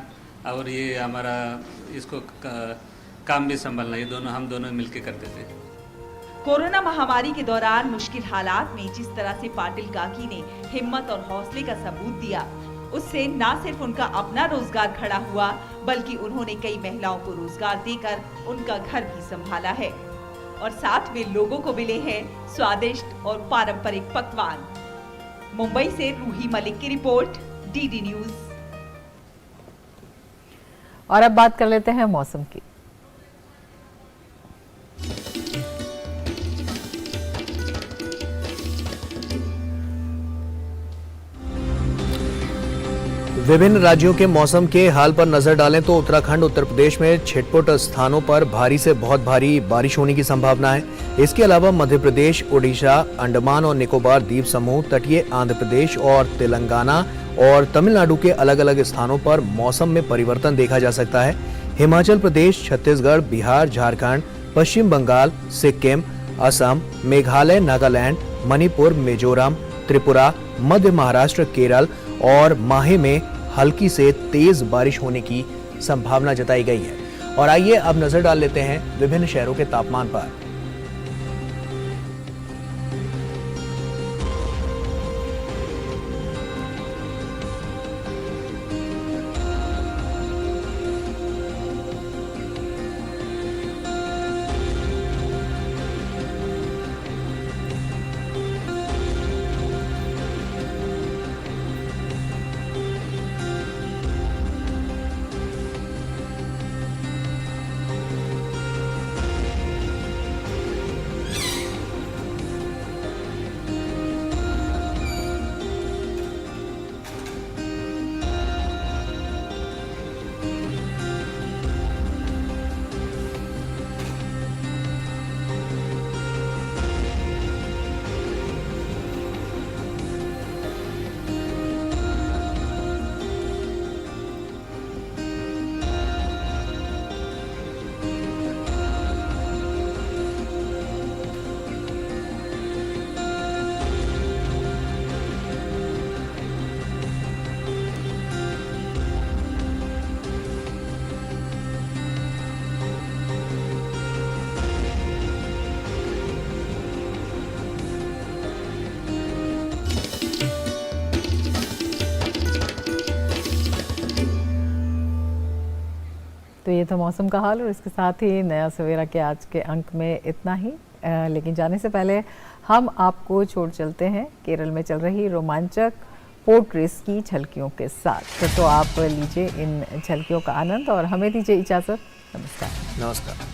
और ये हमारा इसको काम भी संभालना, ये दोनों हम दोनों मिलके करते थे। कोरोना महामारी के दौरान मुश्किल हालात में जिस तरह से पाटिल काकी ने हिम्मत और हौसले का सबूत दिया, उससे न सिर्फ उनका अपना रोजगार खड़ा हुआ बल्कि उन्होंने कई महिलाओं को रोजगार देकर उनका घर भी संभाला है और साथ में लोगों को मिले हैं स्वादिष्ट और पारंपरिक पकवान। मुंबई से रूही मलिक की रिपोर्ट, DD न्यूज। और अब बात कर लेते हैं मौसम की। विभिन्न राज्यों के मौसम के हाल पर नजर डालें तो उत्तराखंड, उत्तर प्रदेश में छिटपुट स्थानों पर भारी से बहुत भारी बारिश होने की संभावना है। इसके अलावा मध्य प्रदेश, उड़ीसा, अंडमान और निकोबार द्वीप समूह, तटीय आंध्र प्रदेश और तेलंगाना और तमिलनाडु के अलग अलग स्थानों पर मौसम में परिवर्तन देखा जा सकता है। हिमाचल प्रदेश, छत्तीसगढ़, बिहार, झारखंड, पश्चिम बंगाल, सिक्किम, असम, मेघालय, नागालैंड, मणिपुर, मिजोरम, त्रिपुरा, मध्य महाराष्ट्र, केरल और माहे में हल्की से तेज बारिश होने की संभावना जताई गई है। और आइए अब नजर डाल लेते हैं विभिन्न शहरों के तापमान पर। तो ये था मौसम का हाल और इसके साथ ही नया सवेरा के आज के अंक में इतना ही। लेकिन जाने से पहले हम आपको छोड़ चलते हैं केरल में चल रही रोमांचक पोर्ट रेस की झलकियों के साथ। तो आप लीजिए इन झलकियों का आनंद और हमें दीजिए इजाज़त। नमस्कार। नमस्कार।